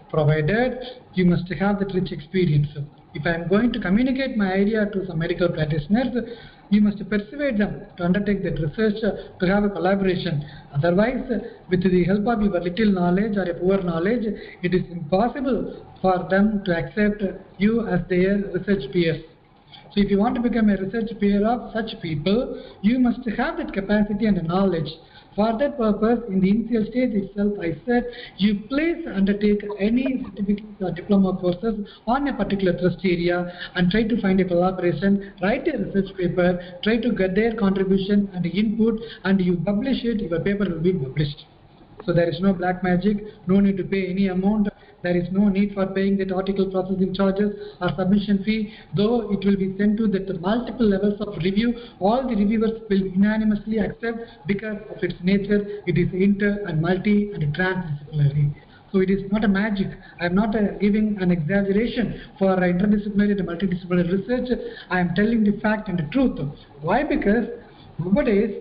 S2: provided you must have that rich experience. If I am going to communicate my idea to some medical practitioners, you must persuade them to undertake that research, to have a collaboration. Otherwise, with the help of your little knowledge or a poor knowledge, it is impossible for them to accept you as their research peers. So if you want to become a research peer of such people, you must have that capacity and knowledge. For that purpose, in the initial stage itself, I said, you please undertake any certificates or diploma courses on a particular thrust area and try to find a collaboration, write a research paper, try to get their contribution and input, and you publish it, your paper will be published. So there is no black magic, no need to pay any amount. There is no need for paying that article processing charges or submission fee, though it will be sent to the multiple levels of review. All the reviewers will unanimously accept because of its nature. It is inter and multi and transdisciplinary. So it is not a magic. I am not giving an exaggeration for interdisciplinary and multidisciplinary research. I am telling the fact and the truth. Why? Because nowadays,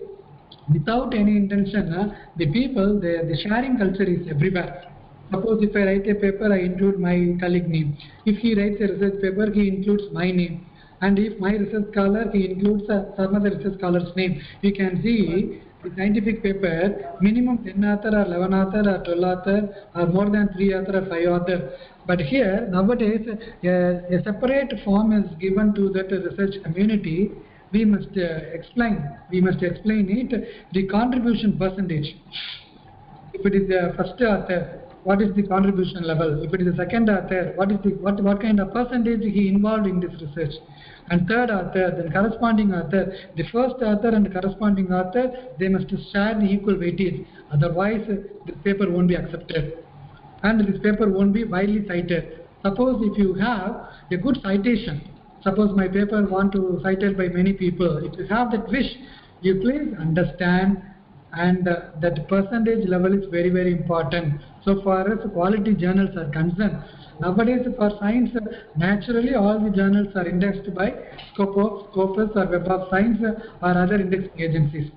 S2: without any intention, the people, the sharing culture is everywhere. Suppose if I write a paper, I include my colleague name. If he writes a research paper, he includes my name. And if my research scholar, he includes some other research scholar's name. You can see the scientific paper, minimum 10 author or 11 author or 12 author or more than 3 author or 5 author. But here, nowadays, a separate form is given to that research community. We must explain it, the contribution percentage. If it is the first author, what is the contribution level? If it is the second author, what kind of percentage he involved in this research? And third author, then corresponding author. The first author and the corresponding author, they must share the equal weightage. Otherwise, this paper won't be accepted. And this paper won't be widely cited. Suppose if you have a good citation, suppose my paper want to cited by many people, if you have that wish, you please understand, and that percentage level is very, very important. So far as quality journals are concerned, nowadays for science, naturally all the journals are indexed by Scopus or Web of Science or other indexing agencies.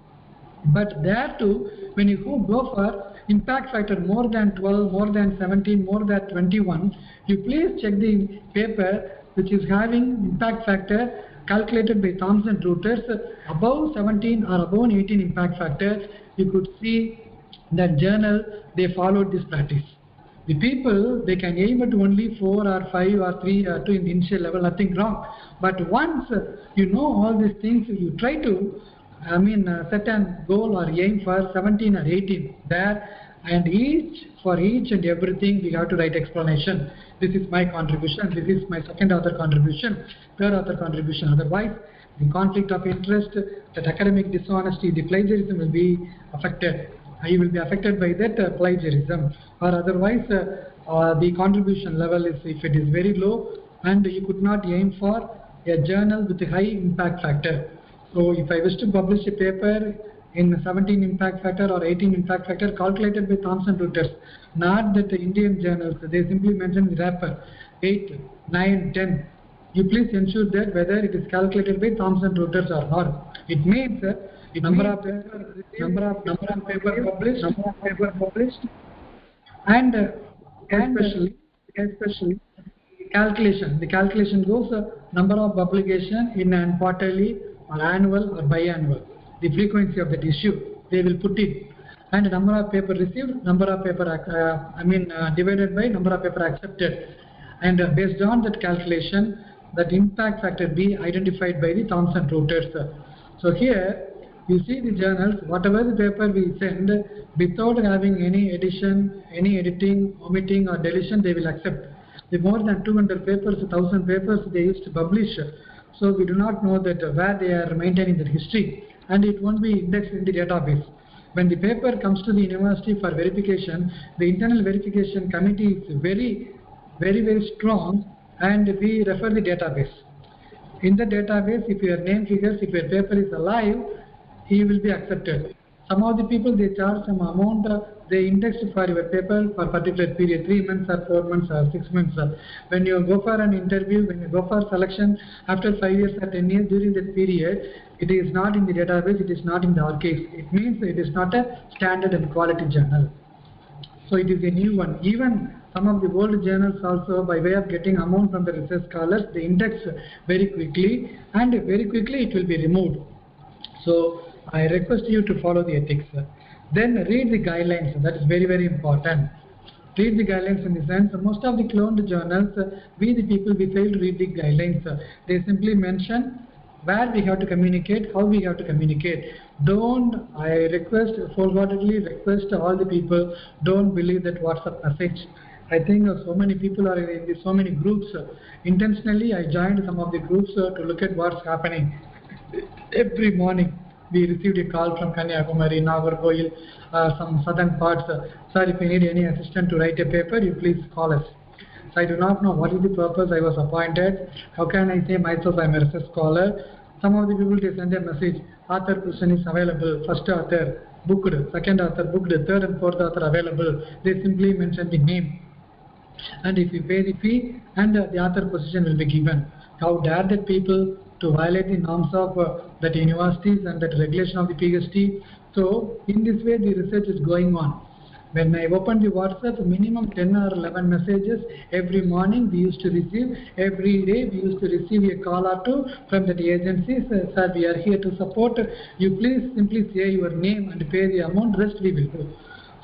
S2: But there too, when you go for impact factor more than 12, more than 17, more than 21, you please check the paper which is having impact factor calculated by Thomson Reuters above 17 or above 18 impact factor. You could see That journal, they followed this practice. The people, they can aim at only 4 or 5 or 3 or 2 in the initial level, nothing wrong. But once you know all these things, you try to, set a goal or aim for 17 or 18 there, and for each and everything we have to write explanation. This is my contribution, this is my second author contribution, third author contribution. Otherwise, the conflict of interest, that academic dishonesty, the plagiarism will be affected. You will be affected by that plagiarism, or otherwise the contribution level is, if it is very low, and you could not aim for a journal with a high impact factor. So if I wish to publish a paper in 17 impact factor or 18 impact factor calculated by Thomson Reuters, not that the Indian journals, they simply mention the wrapper 8, 9, 10. You please ensure that whether it is calculated by Thomson Reuters or not. It means number of paper published, and especially calculation. The calculation goes number of publication in an quarterly or annual or biannual. The frequency of that issue they will put in, and number of paper received, number of paper divided by number of paper accepted, and based on that calculation, that impact factor be identified by the Thomson Reuters. So here you see the journals, whatever the paper we send, without having any addition, any editing, omitting or deletion, they will accept. The more than 200 papers, 1000 papers they used to publish. So we do not know that where they are maintaining the history, and it won't be indexed in the database. When the paper comes to the university for verification, the internal verification committee is very, very, very strong, and we refer the database. In the database, if your name figures, if your paper is alive, he will be accepted. Some of the people, they charge some amount, they indexed for your paper for particular period, 3 months or 4 months or 6 months. When you go for an interview, when you go for selection, after 5 years or 10 years, during that period, it is not in the database, it is not in the archives. It means it is not a standard and quality journal. So it is a new one. Even some of the old journals also, by way of getting amount from the research scholars, they index very quickly, and very quickly it will be removed. So I request you to follow the ethics. Then read the guidelines. That is very, very important. Read the guidelines in the sense, most of the cloned journals, we the people, we fail to read the guidelines. They simply mention where we have to communicate, how we have to communicate. I request, wholeheartedly request all the people, don't believe that WhatsApp message. I think so many people are in so many groups. Intentionally, I joined some of the groups to look at what's happening. Every morning, we received a call from Kanyakumari, Nagarkoil, some southern parts. Sir, if you need any assistant to write a paper, you please call us. So I do not know what is the purpose I was appointed. How can I say myself I am a research scholar? Some of the people, they send a message, author position is available, first author booked, second author booked, third and fourth author available. They simply mention the name. And if you pay the fee, and the author position will be given. How dare that people to violate the norms of that universities and that regulation of the PhD. So in this way the research is going on. When I open the WhatsApp, minimum 10 or 11 messages every morning we used to receive. Every day we used to receive a call or two from that agency. Sir, we are here to support. You please simply say your name and pay the amount, rest we will do.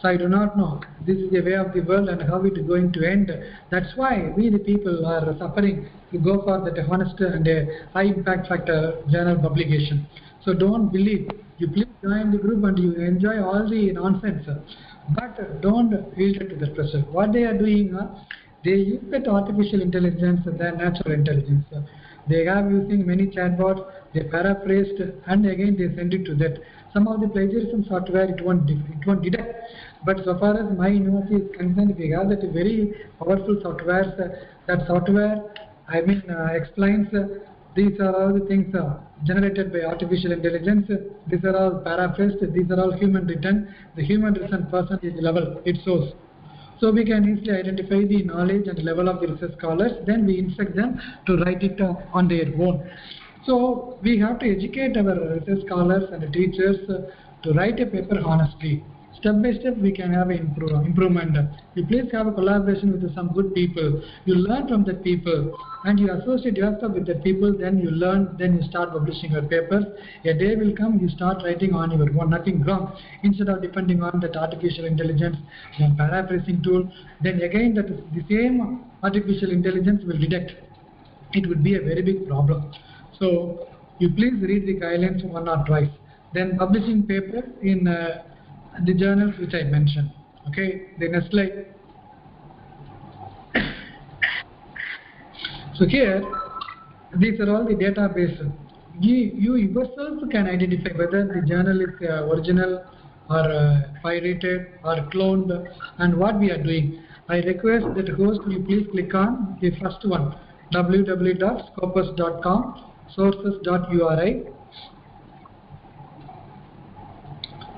S2: So I do not know. This is the way of the world and how it is going to end. That's why we the people are suffering to go for that honest and a high impact factor journal publication. So don't believe. You please join the group and you enjoy all the nonsense. But don't yield to the pressure. What they are doing, they use that artificial intelligence than natural intelligence. They are using many chatbots, they paraphrased, and again they send it to that. Some of the plagiarism software it won't detect. But so far as my university is concerned, we have that very powerful software. That software, explains these are all the things generated by artificial intelligence. These are all paraphrased. These are all human written. The human written percentage level it shows. So we can easily identify the knowledge and level of the research scholars. Then we instruct them to write it on their own. So we have to educate our research scholars and teachers to write a paper honestly. Step by step we can have improvement. You please have a collaboration with some good people. You learn from the people and you associate yourself with the people, then you learn, then you start publishing your papers. A day will come, you start writing on your own, nothing wrong. Instead of depending on that artificial intelligence, then paraphrasing tool, then again that is the same artificial intelligence will detect. It would be a very big problem. So you please read the guidelines one or twice. Then publishing papers in the journals which I mentioned. Okay, the next slide. So here, these are all the databases. You yourself can identify whether the journal is original or pirated or cloned, and what we are doing. I request that host will please click on the first one, www.scopus.com sources.uri.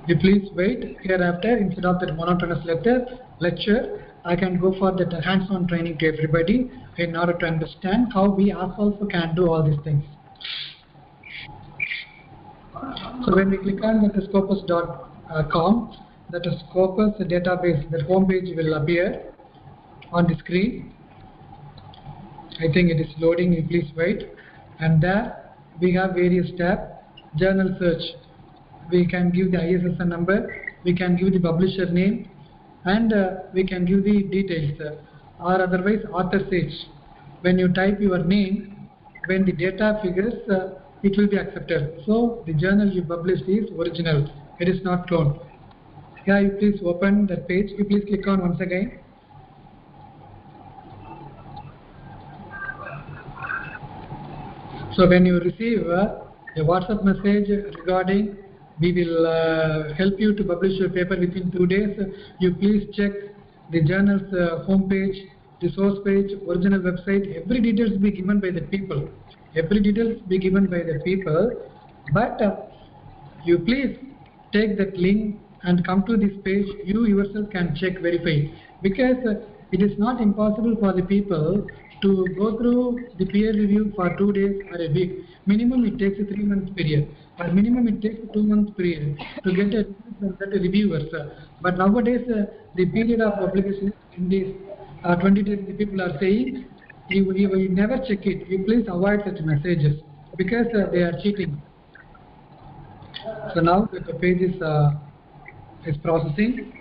S2: You please wait. Hereafter, instead of that monotonous lecture, I can go for that hands-on training to everybody in order to understand how we ourselves can do all these things. So when we click on the scopus.com, that is Scopus database, the home page will appear on the screen. I think it is loading, you please wait. And there we have various tabs. Journal search, we can give the ISSN number, we can give the publisher name, and we can give the details, or otherwise author search. When you type your name, when the data figures, it will be accepted. So the journal you published is original, it is not cloned. Yeah, you please open that page, you please click on once again. So when you receive a WhatsApp message regarding we will help you to publish your paper within 2 days, you please check the journal's home page, the source page, original website, every details be given by the people. Every details be given by the people, but you please take that link and come to this page. You yourself can check, verify, because it is not impossible for the people to go through the peer review for 2 days or a week. Minimum it takes a 3 months period, or minimum it takes a 2 months period to get a from that reviewers. But nowadays the period of publication in these 20 days, the people are saying you never check it. You please avoid such messages because they are cheating. So now that the page is processing,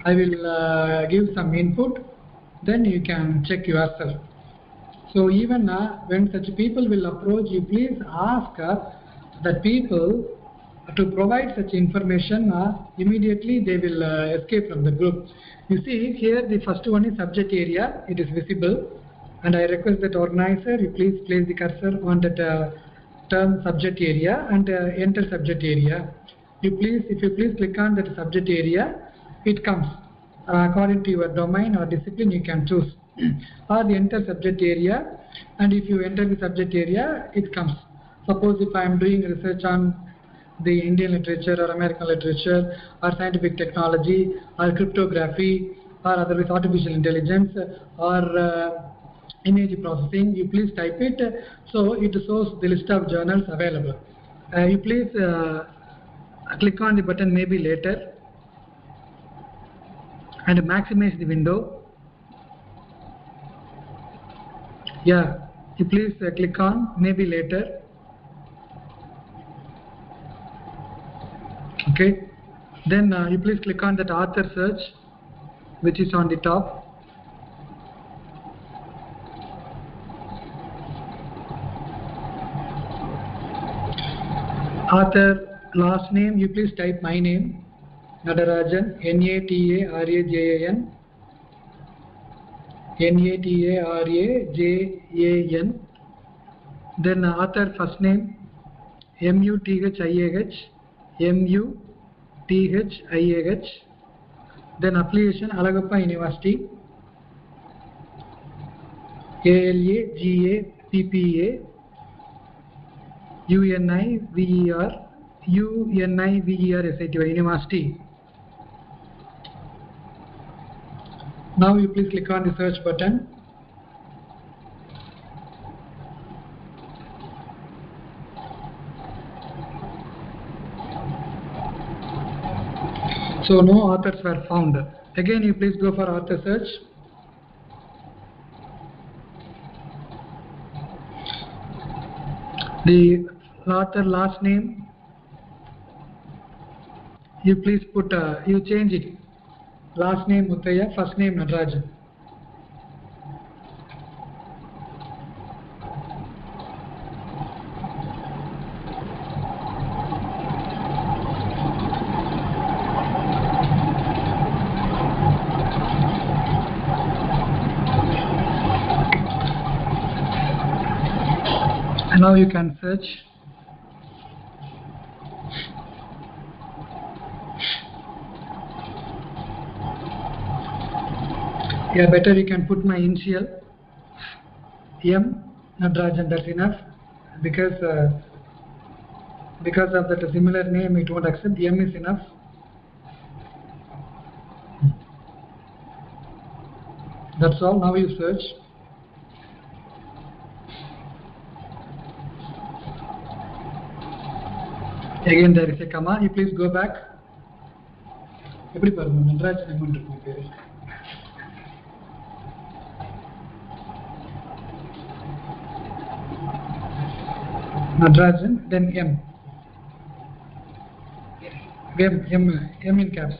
S2: I will give some input, then you can check yourself. So even when such people will approach you, please ask that people to provide such information. Immediately they will escape from the group. You see here the first one is subject area, it is visible, and I request that organizer you please place the cursor on that term subject area and enter subject area. If you please click on that subject area, it comes according to your domain or discipline. You can choose or the enter subject area, and if you enter the subject area, it comes. Suppose if I am doing research on the Indian literature or American literature or scientific technology or cryptography or otherwise artificial intelligence or image processing, you please type it, so it shows the list of journals available. You please click on the button maybe later and maximize the window. Yeah, you please click on maybe later. Okay, then you please click on that author search which is on the top. Author last name, you please type my name, Natarajan, Natarajan, Natarajan. Then author first name, Muthiah, Muthiah. Then affiliation, Alagappa University, ALAGAPPA, UNIVER University. Now you please click on the search button. So no authors were found. Again, you please go for author search. The author last name, you please put, you change it. Last name Muttaya, first name Natarajan. And now you can search. Yeah, better you can put my initial M Natarajan, that's enough, because of that similar name it won't accept. M is enough. That's all. Now you search. Again there is a comma. You please go back. Every person Natarajan I'm going to prepare it. Natarajan, then M. M in caps.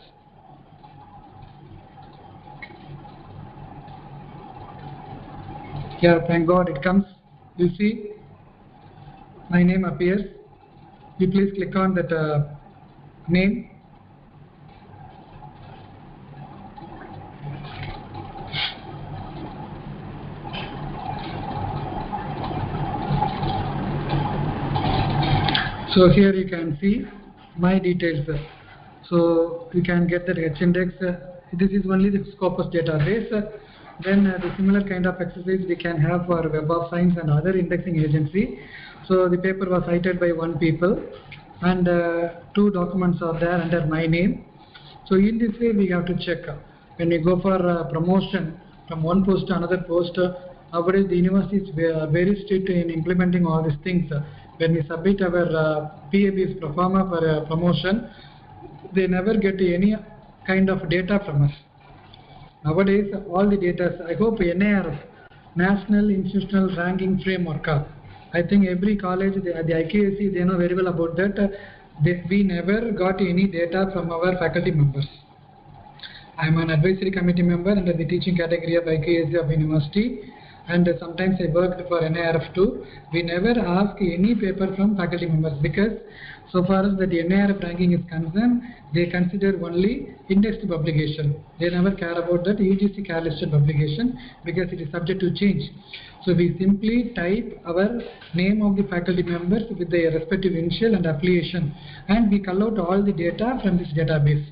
S2: Yeah, thank God it comes. You see, my name appears. You please click on that name. So here you can see my details. So you can get the H index. This is only the Scopus database. Then the similar kind of exercise we can have for Web of Science and other indexing agency. So the paper was cited by 1 people and 2 documents are there under my name. So in this way we have to check. When we go for promotion from one post to another post, nowadays the universities are very strict in implementing all these things. When we submit our PAB's pro forma for promotion, they never get any kind of data from us. Nowadays, all the data, I hope NIRF, National Institutional Ranking Framework, I think every college, the IKSC, they know very well about that. We never got any data from our faculty members. I am an advisory committee member under the teaching category of IKSC of university, and sometimes I worked for NIRF too. We never ask any paper from faculty members because so far as the NIRF ranking is concerned, they consider only indexed publication. They never care about that UGC care listed publication because it is subject to change. So we simply type our name of the faculty members with their respective initial and affiliation, and we cull out all the data from this database.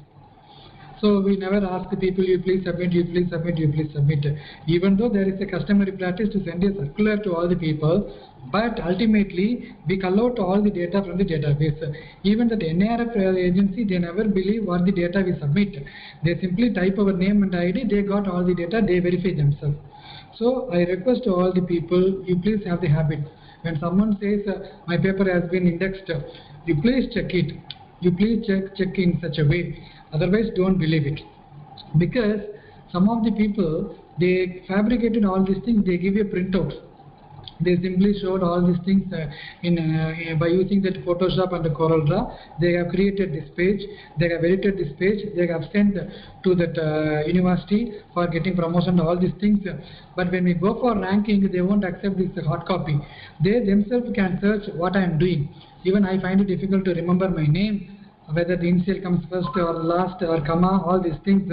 S2: So we never ask the people, you please submit, you please submit, you please submit. Even though there is a customary practice to send a circular to all the people, but ultimately we cull out all the data from the database. Even the NIRF agency, they never believe what the data we submit. They simply type our name and ID, they got all the data, they verify themselves. So I request to all the people, you please have the habit. When someone says my paper has been indexed, you please check it. You please check in such a way. Otherwise, don't believe it. Because some of the people, they fabricated all these things, they give you a printout. They simply showed all these things by using that Photoshop and the CorelDRAW. They have created this page, they have edited this page, they have sent to that university for getting promotion, all these things. But when we go for ranking, they won't accept this hard copy. They themselves can search what I am doing. Even I find it difficult to remember my name, whether the initial comes first or last or comma, all these things.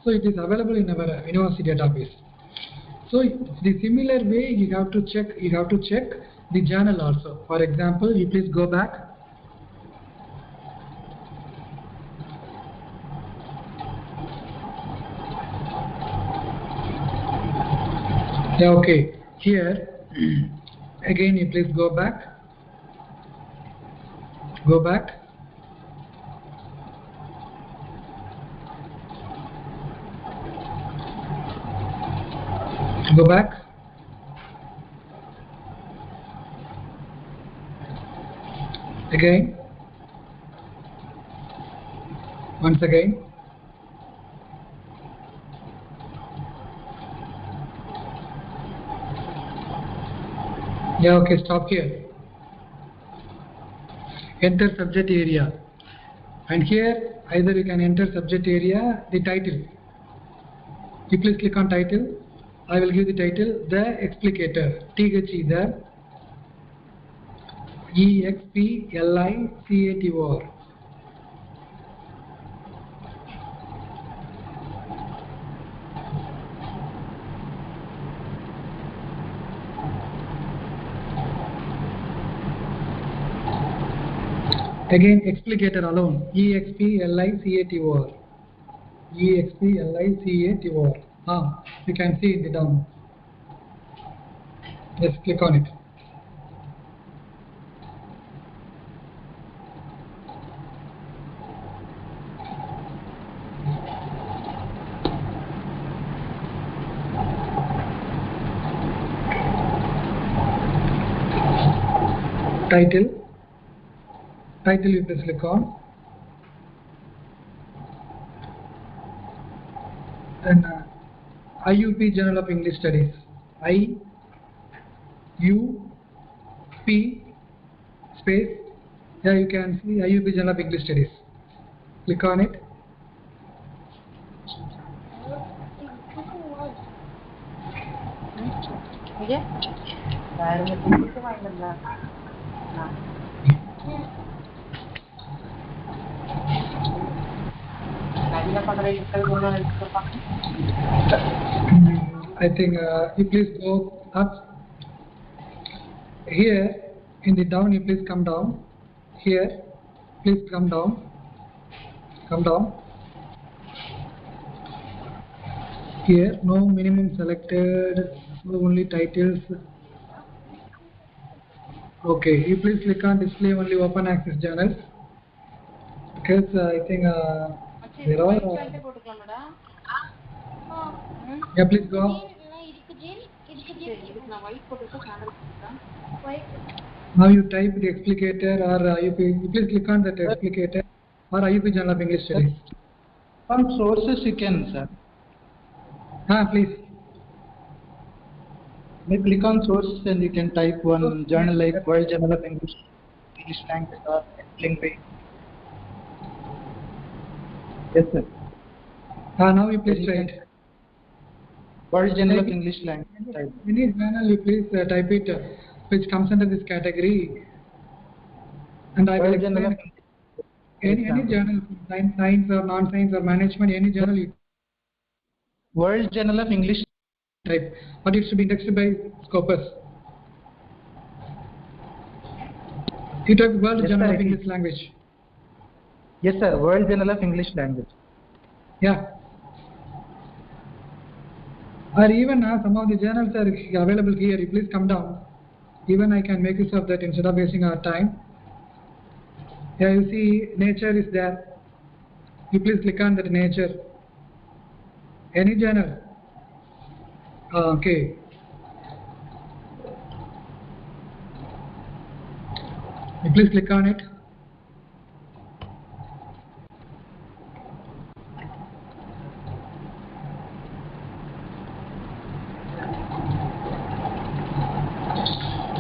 S2: So it is available in our university database. So the similar way you have to check the journal also. For example, you please go back. Yeah, okay. Here again you please go back. Go back. Go back. Again. Once again. Yeah, okay, stop here. Enter subject area. And here, either you can enter subject area, the title. You please click on title. I will give the title, The Explicator. THE, the EXPLICATOR. Again, explicator alone. EXPLICATOR. EXPLICATOR. You can see in the down. Just click on it. Title you press click on, then IUP Journal of English Studies, IUP space, yeah, you can see IUP Journal of English Studies. Click on it. I think you please go up. Here in the down, you please come down. Here, please come down. Come down. Here, no minimum selected, so only titles. Okay, you please click on display only open access journals, because I think there are. Yeah, please go. Now you type the explicator or IUP. You please click on that explicator or IUP Journal of English Studies.
S3: Some sources you can, sir.
S2: Please.
S3: Maybe click on sources and you can type one journal like World Journal of English Language or Lingui. Yes, sir.
S2: Now you please try it.
S3: World Journal of English Language.
S2: Any journal you please type it which comes under this category, and I will explain. Any journal, science or non-science or management, any journal you
S3: World Journal of English
S2: type, but it should be indexed by Scopus. You type World Journal of English Language.
S3: Yes, sir. World Journal of English Language.
S2: Yeah. Or even some of the journals are available here. You please come down. Even I can make use of that instead of wasting our time. Yeah, you see nature is there. You please click on that nature. Any journal. Okay. You please click on it.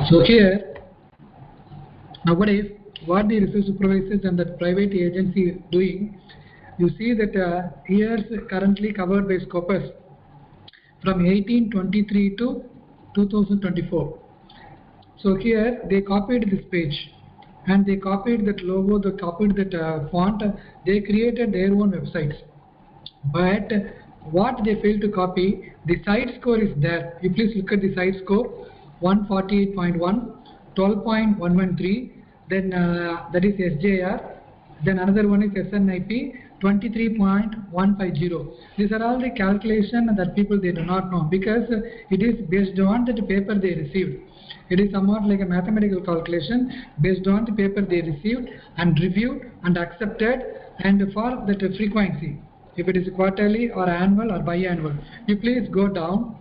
S2: So here, nowadays, what the research supervisors and the private agency is doing, you see that years currently covered by Scopus from 1823 to 2024. So here they copied this page and they copied that logo, they copied that font, they created their own websites. But what they failed to copy, the site score is there. You please look at the site score, 148.1, 12.113, then that is SJR, then another one is SNIP, 23.150. These are all the calculation that people they do not know, because it is based on the paper they received. It is somewhat like a mathematical calculation based on the paper they received and reviewed and accepted, and for that frequency, if it is quarterly or annual or biannual. You please go down,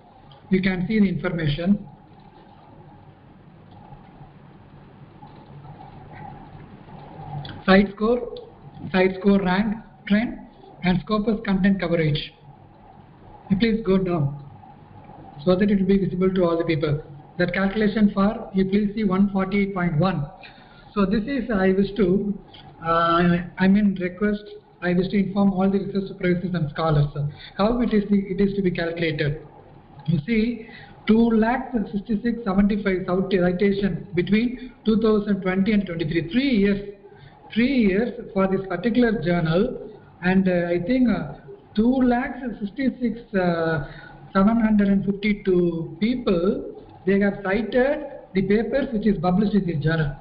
S2: you can see the information. Site score rank, trend, and Scopus content coverage. You please go down so that it will be visible to all the people. That calculation for, you please see 148.1. So this is, I wish to, request, I wish to inform all the research supervisors and scholars how it is to be calculated. You see, 2,66,75 citation between 2020 and 23, 3 years for this particular journal, and I think 2,66,752 people, they have cited the papers which is published in this journal.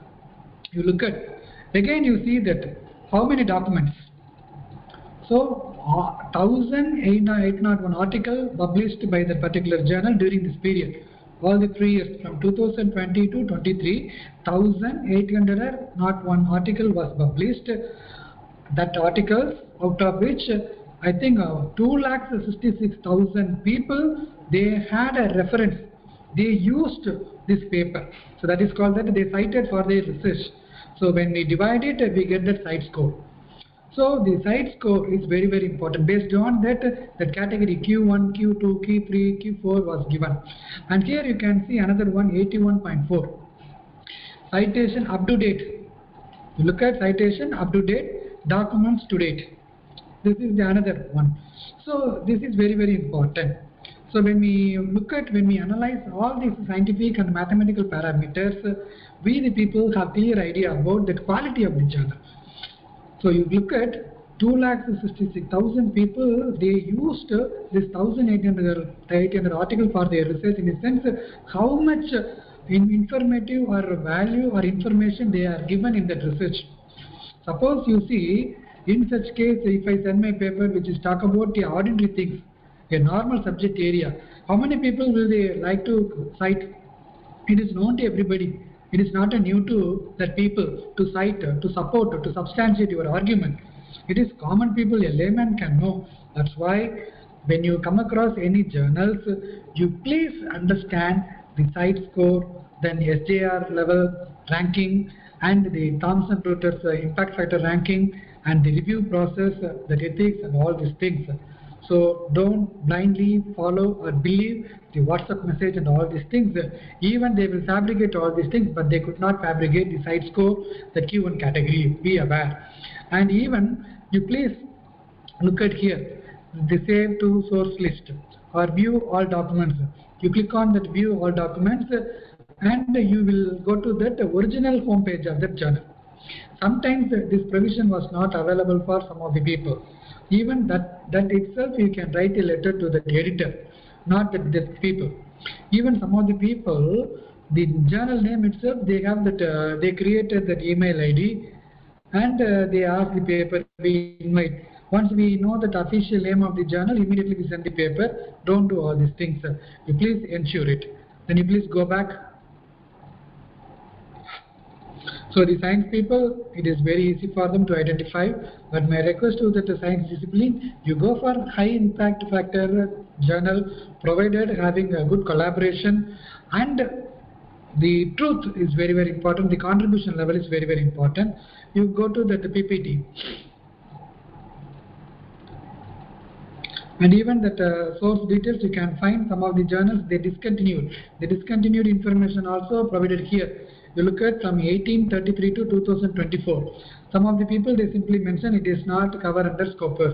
S2: You look at, again you see that how many documents. So 1,801 article published by the particular journal during this period. All the 3 years from 2020 to 23, 1,801 article was published. That articles, out of which I think 2,66,000 people, they had a reference. They used this paper. So that is called that they cited for their research. So when we divide it, we get the site score. So the site score is very, very important. Based on that, that category Q1, Q2, Q3, Q4 was given. And here you can see another one, 81.4. Citation up to date. You look at citation up to date, documents to date. This is the another one. So this is very, very important. So when we analyze all these scientific and mathematical parameters, we the people have clear idea about the quality of the journal. So you look at 2,66,000 people, they used this 1,800 article for their research, in the sense how much informative or value or information they are given in that research. Suppose you see, in such case, if I send my paper which is talk about the ordinary things, a normal subject area, how many people will they like to cite? It is known to everybody. It is not a new to that people to cite, to support, to substantiate your argument. It is common people, a layman can know. That's why when you come across any journals, you please understand the site score, then SJR level ranking, and the Thomson Reuters impact factor ranking, and the review process, the ethics, and all these things. So don't blindly follow or believe the WhatsApp message and all these things. Even they will fabricate all these things, but they could not fabricate the site score, the Q1 category. Be aware. And even you please look at here, the save to source list or view all documents. You click on that view all documents, and you will go to that original home page of that journal. Sometimes this provision was not available for some of the people. Even that itself, you can write a letter to the editor, not the people. Even some of the people, the journal name itself, they have that, they created that email ID, and they ask the paper, we invite. Once we know that official name of the journal, immediately we send the paper. Don't do all these things. You please ensure it. Then you please go back. So the science people, it is very easy for them to identify, but my request to the science discipline, you go for high impact factor journal, provided having a good collaboration, and the truth is very, very important. The contribution level is very, very important. You go to the PPT. And even that source details, you can find some of the journals, they discontinued. The discontinued information also provided here. You look at from 1833 to 2024. Some of the people, they simply mention it is not covered under Scopus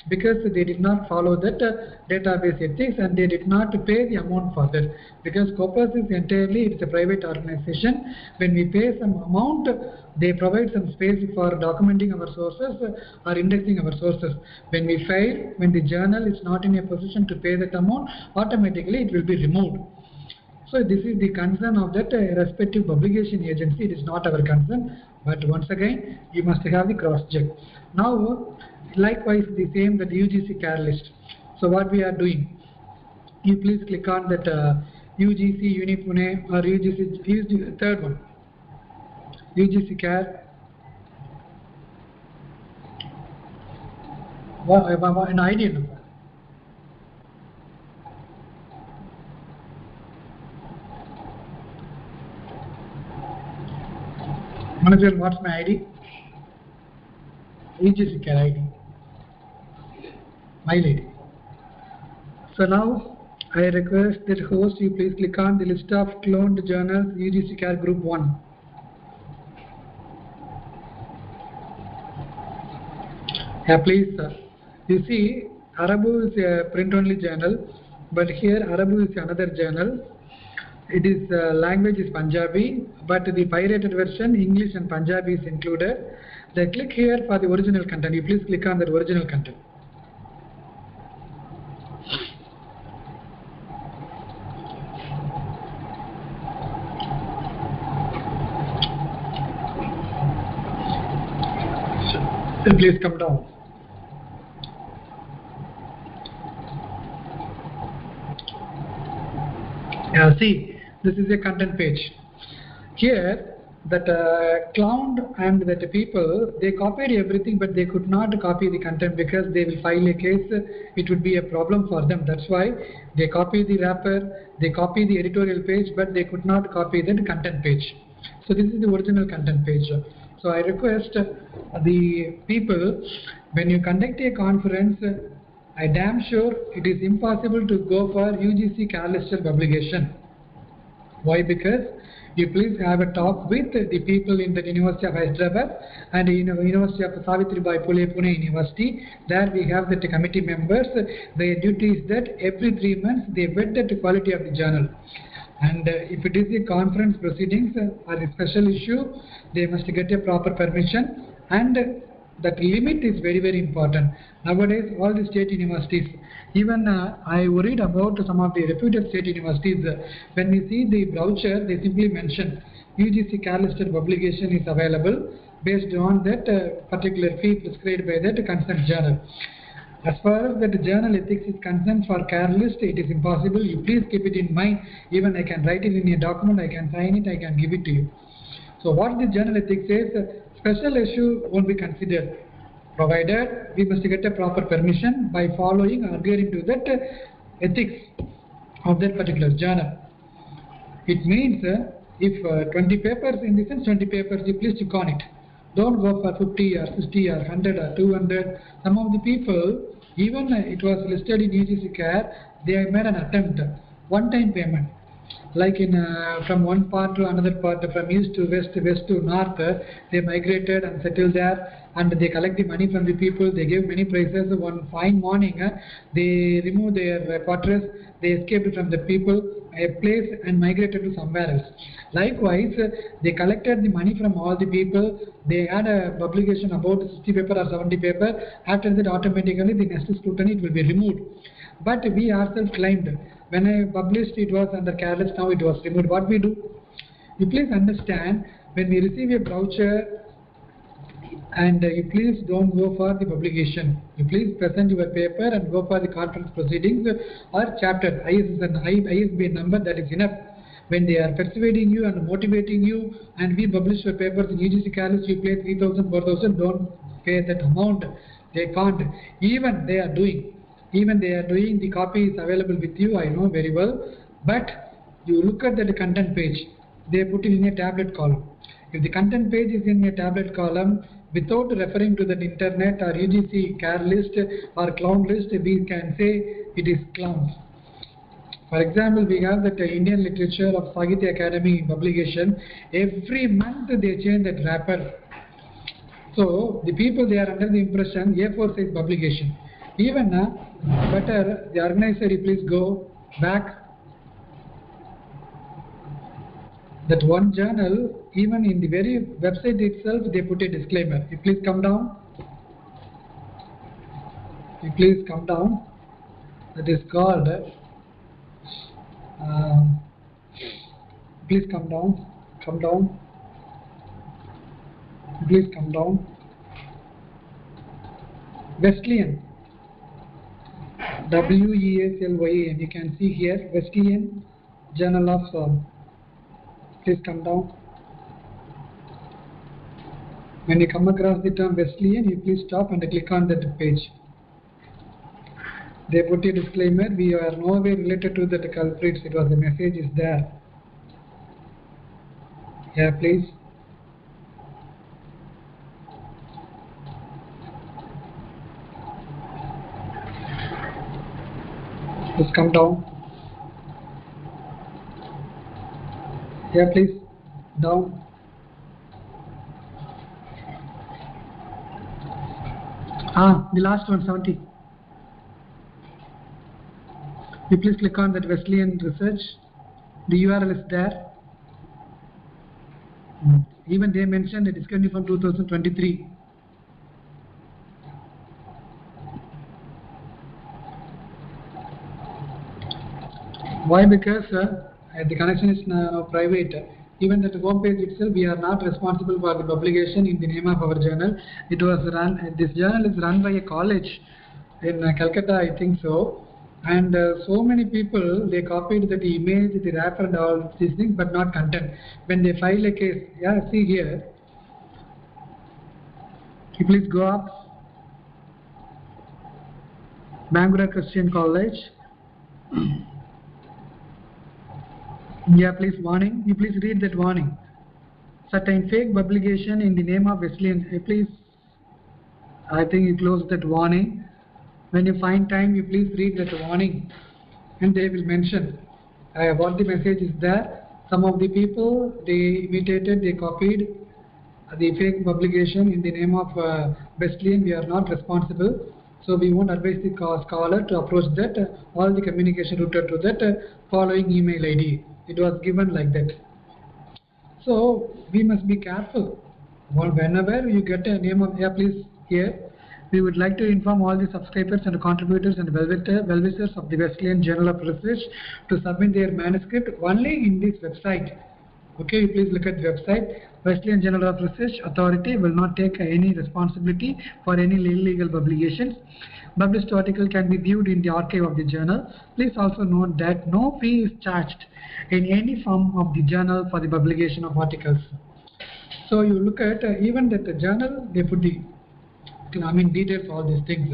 S2: because they did not follow that database ethics, and they did not pay the amount for that, because Scopus is entirely, it's a private organization. When we pay some amount, they provide some space for documenting our sources or indexing our sources. When we fail, when the journal is not in a position to pay that amount, automatically it will be removed. So this is the concern of that respective publication agency. It is not our concern, but once again, you must have the cross check. Now, likewise, the same that UGC CAR list. So what we are doing, you please click on that UGC Uni Pune or UGC third one, UGC CAR. An ID number. Manager, what's my ID? UGC CAR ID. My ID. So now I request that host you please click on the list of cloned journals UGC CAR Group 1. Yeah, please. You see, Arabu is a print-only journal, but here Arabu is another journal. It is language is Punjabi, but the pirated version English and Punjabi is included. Then click here for the original content. You please click on the original content. Please come down. See, this is a content page. Here, that clown and that people, they copied everything, but they could not copy the content because they will file a case. It would be a problem for them. That's why they copy the wrapper, they copy the editorial page, but they could not copy the content page. So this is the original content page. So I request the people, when you conduct a conference, I damn sure it is impossible to go for UGC Callister publication. Why? Because you please have a talk with the people in the University of Hyderabad and University of Savitribai Phule Pune University. There we have the committee members. Their duty is that every 3 months they vet the quality of the journal. And if it is a conference proceedings or a special issue, they must get a proper permission, and that limit is very, very important. Nowadays, all the state universities, even I worried about some of the reputed state universities, when we see the brochure, they simply mention UGC Callister publication is available based on that particular fee prescribed by that concerned journal. As far as that journal ethics is concerned for CAR list, it is impossible. You please keep it in mind. Even I can write it in a document, I can sign it, I can give it to you. So what the journal ethics says, special issue won't be considered, provided we must get a proper permission by following or adhering to that ethics of that particular journal. It means if 20 papers, in the sense 20 papers, you please check on it. Don't go for 50 or 60 or 100 or 200. Some of the people, even it was listed in UGC CAR, they made an attempt, one-time payment. Like in from one part to another part, from east to west to north, they migrated and settled there, and they collect the money from the people. They gave many prices. One fine morning, they removed their quarters, they escaped from the people, a place, and migrated to somewhere else. Likewise, they collected the money from all the people. They had a publication about 60 paper or 70 paper. After that, automatically the next scrutiny it will be removed. But we ourselves claimed, when I published it was under careless, now it was removed. What we do? You please understand, when we receive a brochure, and you please don't go for the publication. You please present your paper and go for the conference proceedings or chapter. ISBN number, that is enough. When they are persuading you and motivating you, and we publish your papers in UGC Callis, you pay 3,000, 4,000, don't pay that amount. They can't. Even they are doing, the copy is available with you, I know very well. But you look at the content page, they put it in a tablet column. If the content page is in a tablet column, without referring to the internet or UGC CAR list or clown list, we can say it is clowns. For example, we have that Indian Literature of Sahitya Academy publication. Every month they change that wrapper. So the people, they are under the impression A4 size publication. Even better, the organizer, you please go back. That one journal, even in the very website itself, they put a disclaimer. You please come down. You please come down. That is called. Please come down. Come down. Please come down. Wesleyan. WESLYAN. You can see here Wesleyan Journal of. Please come down. When you come across the term Wesleyan, you please stop and click on that page. They put a disclaimer, we are no way related to the culprits. It was, the message is there. Yeah, please. Please come down. Yeah, please. Down. The last one, 70. You please click on that Wesleyan research. The URL is there. Even they mentioned it is coming from 2023. Why? Because the connection is now private. Even that home page itself, we are not responsible for the publication in the name of our journal. It was run. This journal is run by a college in Calcutta, I think so. And so many people, they copied that image, the wrapper, and all these things, but not content. When they file a case, yeah, see here. You please go up. Bangura Christian College. Yeah, please warning. You please read that warning. Certain fake publication in the name of Wesleyan. Please, I think you close that warning. When you find time, you please read that warning, and they will mention what the message is there. Some of the people, they imitated, they copied the fake publication in the name of Wesleyan. We are not responsible, so we won't advise the scholar to approach that. All the communication routed to that following email ID. It was given like that. So we must be careful. Well, whenever you get a name of, yeah, please here, we would like to inform all the subscribers and contributors and well-wishers of the Wesleyan Journal of Research to submit their manuscript only in this website. Okay, you please look at the website. Wesleyan Journal of Research Authority will not take any responsibility for any illegal publications. Published article can be viewed in the archive of the journal. Please also note that no fee is charged in any form of the journal for the publication of articles. So you look at even that the journal, they put the details, all these things.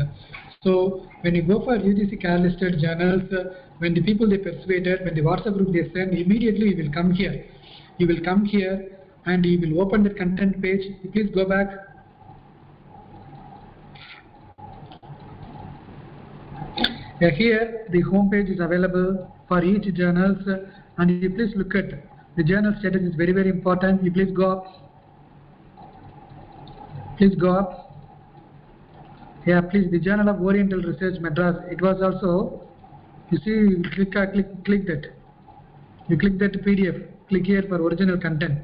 S2: So when you go for UGC care listed journals, when the people they persuaded, when the WhatsApp group they send, immediately you will come here. You will come here and you will open the content page. You please go back. Here the home page is available for each journals, and you please look at the journal status is very, very important. You please go up. Please go up. Yeah, please, the Journal of Oriental Research Madras. It was also, you see, you click that. You click that PDF. Click here for original content.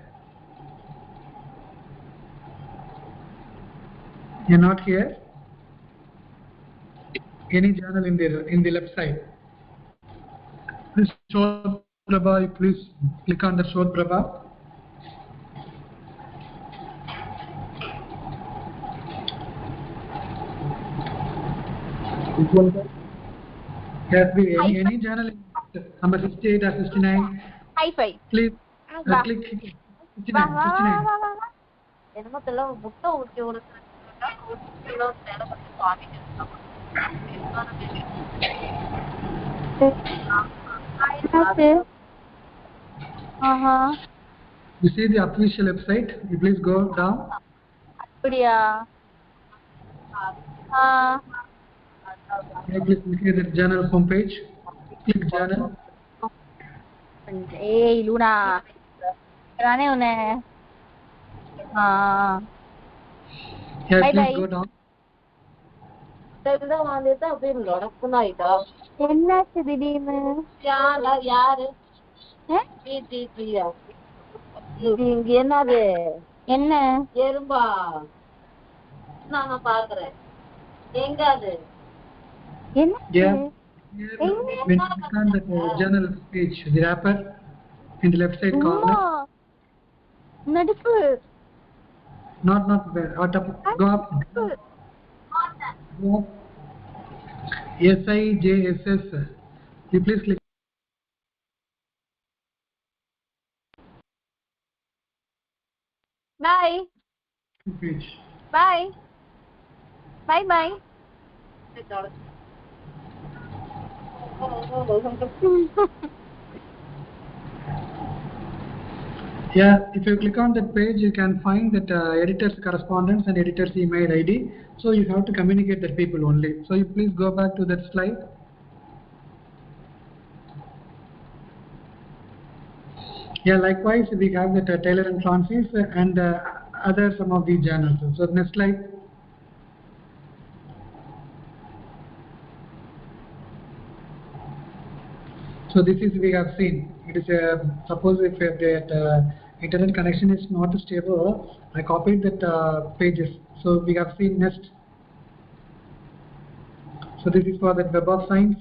S2: You're not here. Any journal in the left side. Please show Prabha. Please click on the show Prabha. Yes, any journal number 68 or 69.
S1: Hi-Fi.
S2: Please click 69.
S1: என்னமோ முட்டை ஊற்றி ஒரு
S2: You see the official website. You please go down.
S1: அப்படியா?
S2: Please look at the journal homepage. Click journal.
S1: Hey, Luna. Rane une.
S2: Yes,
S1: Bye
S2: please
S1: bye.
S2: go down.
S1: என்னாச்சு திடீர்னு? யாரு? இங்க என்னது? என்ன? எறும்பா? நான் பாக்குறேன். எங்க அது? என்ன?
S2: Yeah. When you click on the journal page, the wrapper in the left side corner.
S1: நடுப்பு.
S2: Not out of go up. Go up. SIJSS. You please click.
S1: Bye.
S2: Page.
S1: Bye. Bye bye.
S2: Yeah, if you click on that page, you can find that editor's correspondence and editor's email ID. So you have to communicate that people only. So you please go back to that slide. Yeah, likewise, we have the Taylor and Francis and other some of these journals. So next slide. So this is we have seen. It is suppose if that internet connection is not stable, I copied that pages. So we have seen next. So this is for the Web of Science.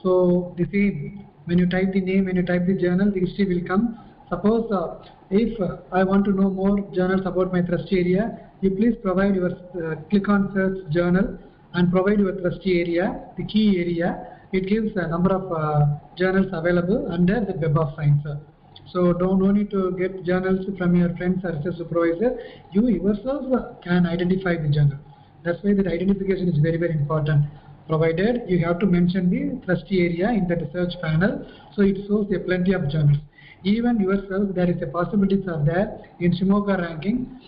S2: So the same, when you type the name, when you type the journal, the history will come. Suppose if I want to know more journals about my thrust area, you please provide your click on search journal and provide your thrust area, the key area. It gives a number of journals available under the Web of Science. So no need to get journals from your friends or research supervisor. You yourself can identify the journal. That's why that identification is very important. Provided you have to mention the thrust area in the research panel, so it shows a plenty of journals. Even yourself, there is a possibilities are there in Shimoga ranking,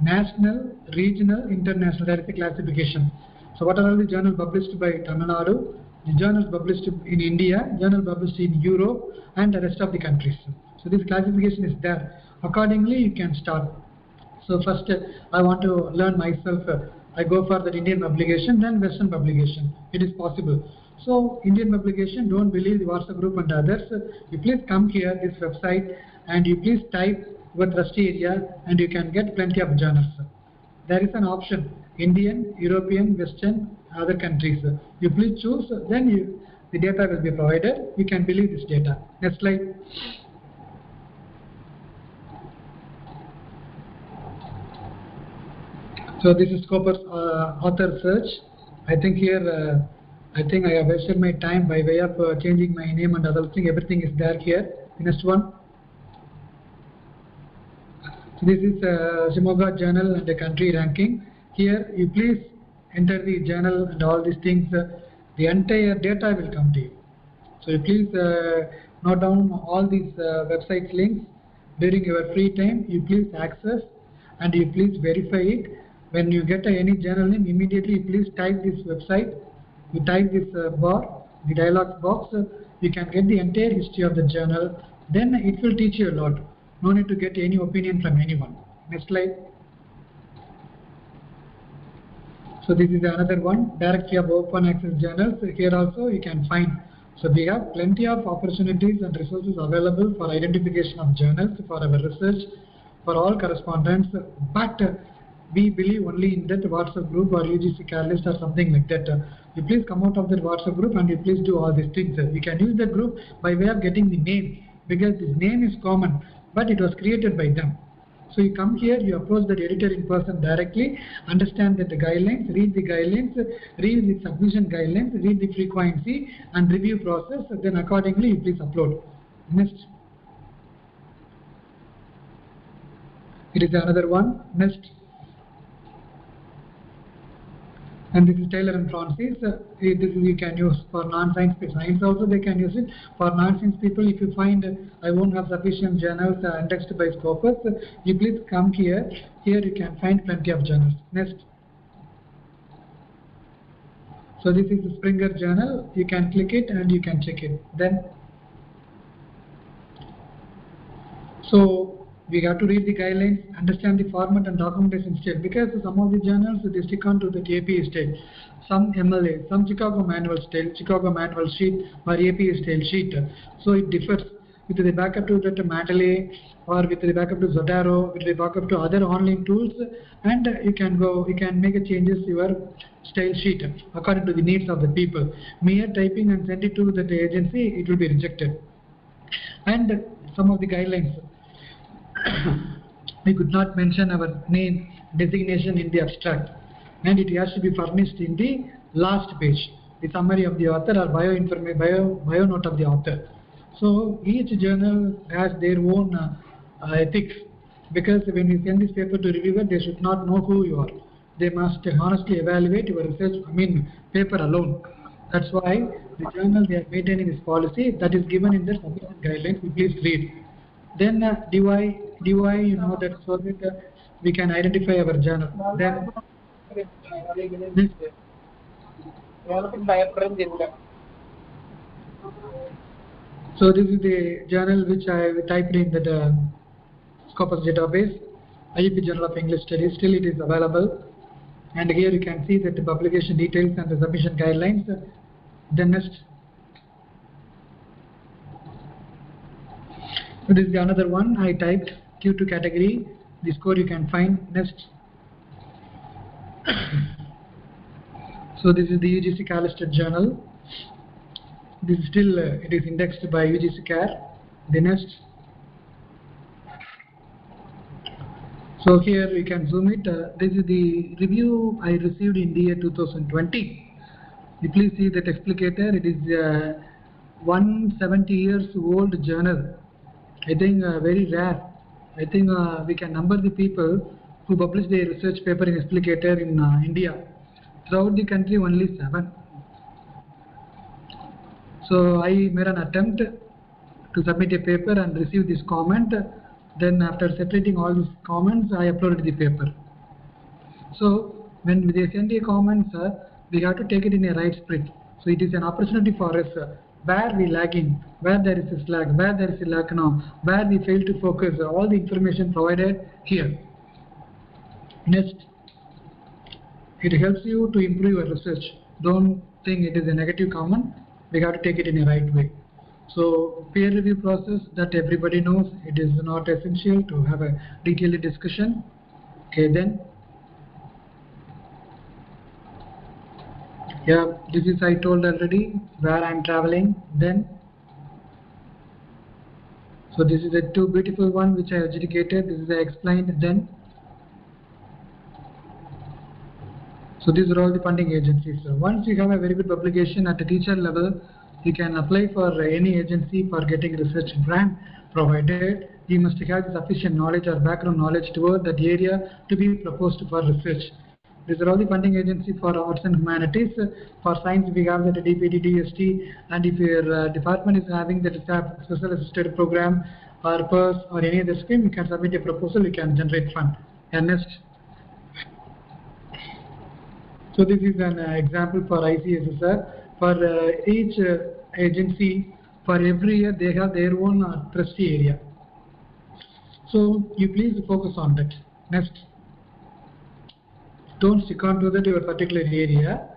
S2: national, regional, international. There is a classification. So what are all the journals published by Tamil Nadu, the journals published in India, journal published in Europe, and the rest of the countries. So this classification is there. Accordingly, you can start. So first I want to learn myself. I go for the Indian publication, then Western publication. It is possible. So Indian publication, don't believe the WhatsApp group and others. You please come here, this website, and you please type your thrust area, and you can get plenty of journals. There is an option: Indian, European, Western, other countries. You please choose, then the data will be provided. You can believe this data. Next slide. So this is Scopus author search. I think here, I think I have wasted my time by way of changing my name and other thing. Everything is there here. The next one. So this is Shimoga journal and the country ranking. Here you please enter the journal and all these things. The entire data will come to you. So you please note down all these websites links during your free time. You please access and you please verify it. When you get any journal name, immediately please type this website. You type this bar, the dialog box. You can get the entire history of the journal. Then it will teach you a lot. No need to get any opinion from anyone. Next slide. So this is another one, directory of open access journals. Here also you can find. So we have plenty of opportunities and resources available for identification of journals for our research, for all correspondence. But we believe only in that WhatsApp group or UGC Catalyst or something like that. You please come out of that WhatsApp group and you please do all these things. We can use the group by way of getting the name, because this name is common, but it was created by them. So you come here, you approach the editor in person directly, understand that the guidelines, read the guidelines, read the submission guidelines, read the frequency and review process, then accordingly you please upload. Next. It is another one. Next. And this is Taylor and Francis. This is you can use for non-science people. Science also they can use it. For non-science people, if you find I won't have sufficient journals indexed by Scopus, you please come here. Here you can find plenty of journals. Next. So this is the Springer journal. You can click it and you can check it. Then, so we have to read the guidelines, understand the format and documentation style, because some of the journals they stick on to the APA style, some MLA, some Chicago manual style, Chicago manual sheet or APA style sheet. So it differs with the backup to that Mendeley or with the backup to Zotero, with the backup to other online tools, and you can make a changes your style sheet according to the needs of the people. Mere typing and send it to the agency, it will be rejected. And some of the guidelines. We could not mention our name designation in the abstract, and it has to be furnished in the last page, the summary of the author or bio note of the author. So each journal has their own ethics, because when you send this paper to reviewer, they should not know who you are. They must honestly evaluate your research, paper alone. That's why the journal they are maintaining this policy that is given in the submission guidelines. You please read. Then DY, you know that, so that we can identify our journal. Then So this is the journal which I typed in the Scopus database, IEP Journal of English Studies. Still it is available, and here you can see that the publication details and the submission guidelines. Then next, so this is another one I typed, Q2 category. The score you can find. Next. So this is the UGC CAR listed journal. This is still it is indexed by UGC CAR. The next. So here you can zoom it. This is the review I received in the year 2020. You please see that explicator. It is 170 years old journal. I think very rare. I think we can number the people who publish their research paper in explicator in India. Throughout the country, only 7. So I made an attempt to submit a paper and receive this comment. Then after separating all these comments, I uploaded the paper. So when they send a comment, we have to take it in a right spirit. So it is an opportunity for us where we lagging, where there is a slack, where there is a lack now, where we fail to focus, all the information provided here. Next, it helps you to improve your research. Don't think it is a negative comment. We have to take it in a right way. So peer review process that everybody knows, it is not essential to have a detailed discussion. Okay, then yeah, this is I told already where I am traveling. Then so this is a 2 beautiful one which I adjudicated. This is I explained. Then so these are all the funding agencies. So once you have a very good publication at a teacher level, you can apply for any agency for getting research grant, provided you must have sufficient knowledge or background knowledge toward that area to be proposed for research. These are all the funding agency for arts and humanities. For science, we have the DPD, DST, and if your department is having the special assisted program or PERS or any other scheme, you can submit a proposal, you can generate fund. And next. So this is an example for ICSSR. For each agency, for every year they have their own trustee area. So you please focus on that. Next. Don't stick on to that your particular area,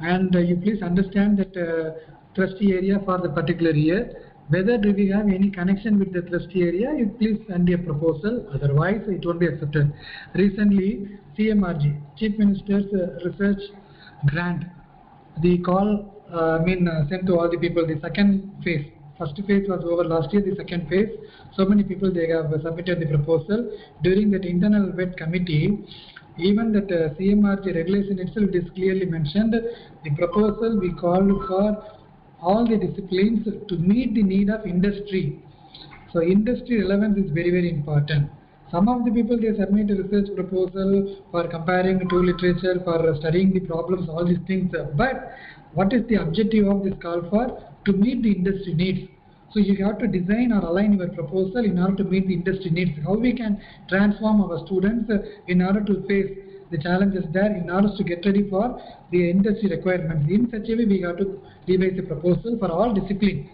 S2: and you please understand that trustee area for the particular year. Whether do we have any connection with the trustee area, you please send a proposal, otherwise it won't be accepted. Recently, CMRG, Chief Minister's Research Grant, the call sent to all the people. The second phase, first phase was over last year, the second phase, so many people they have submitted the proposal. During that internal vet committee, even that CMRG regulation itself is clearly mentioned. The proposal we called for all the disciplines to meet the need of industry. So industry relevance is very, very important. Some of the people they submit a research proposal for comparing to literature, for studying the problems, all these things. But what is the objective of this call for? To meet the industry needs. So you have to design or align your proposal in order to meet the industry needs. How we can transform our students in order to face the challenges there, in order to get ready for the industry requirements. In such a way, we have to devise a proposal for all discipline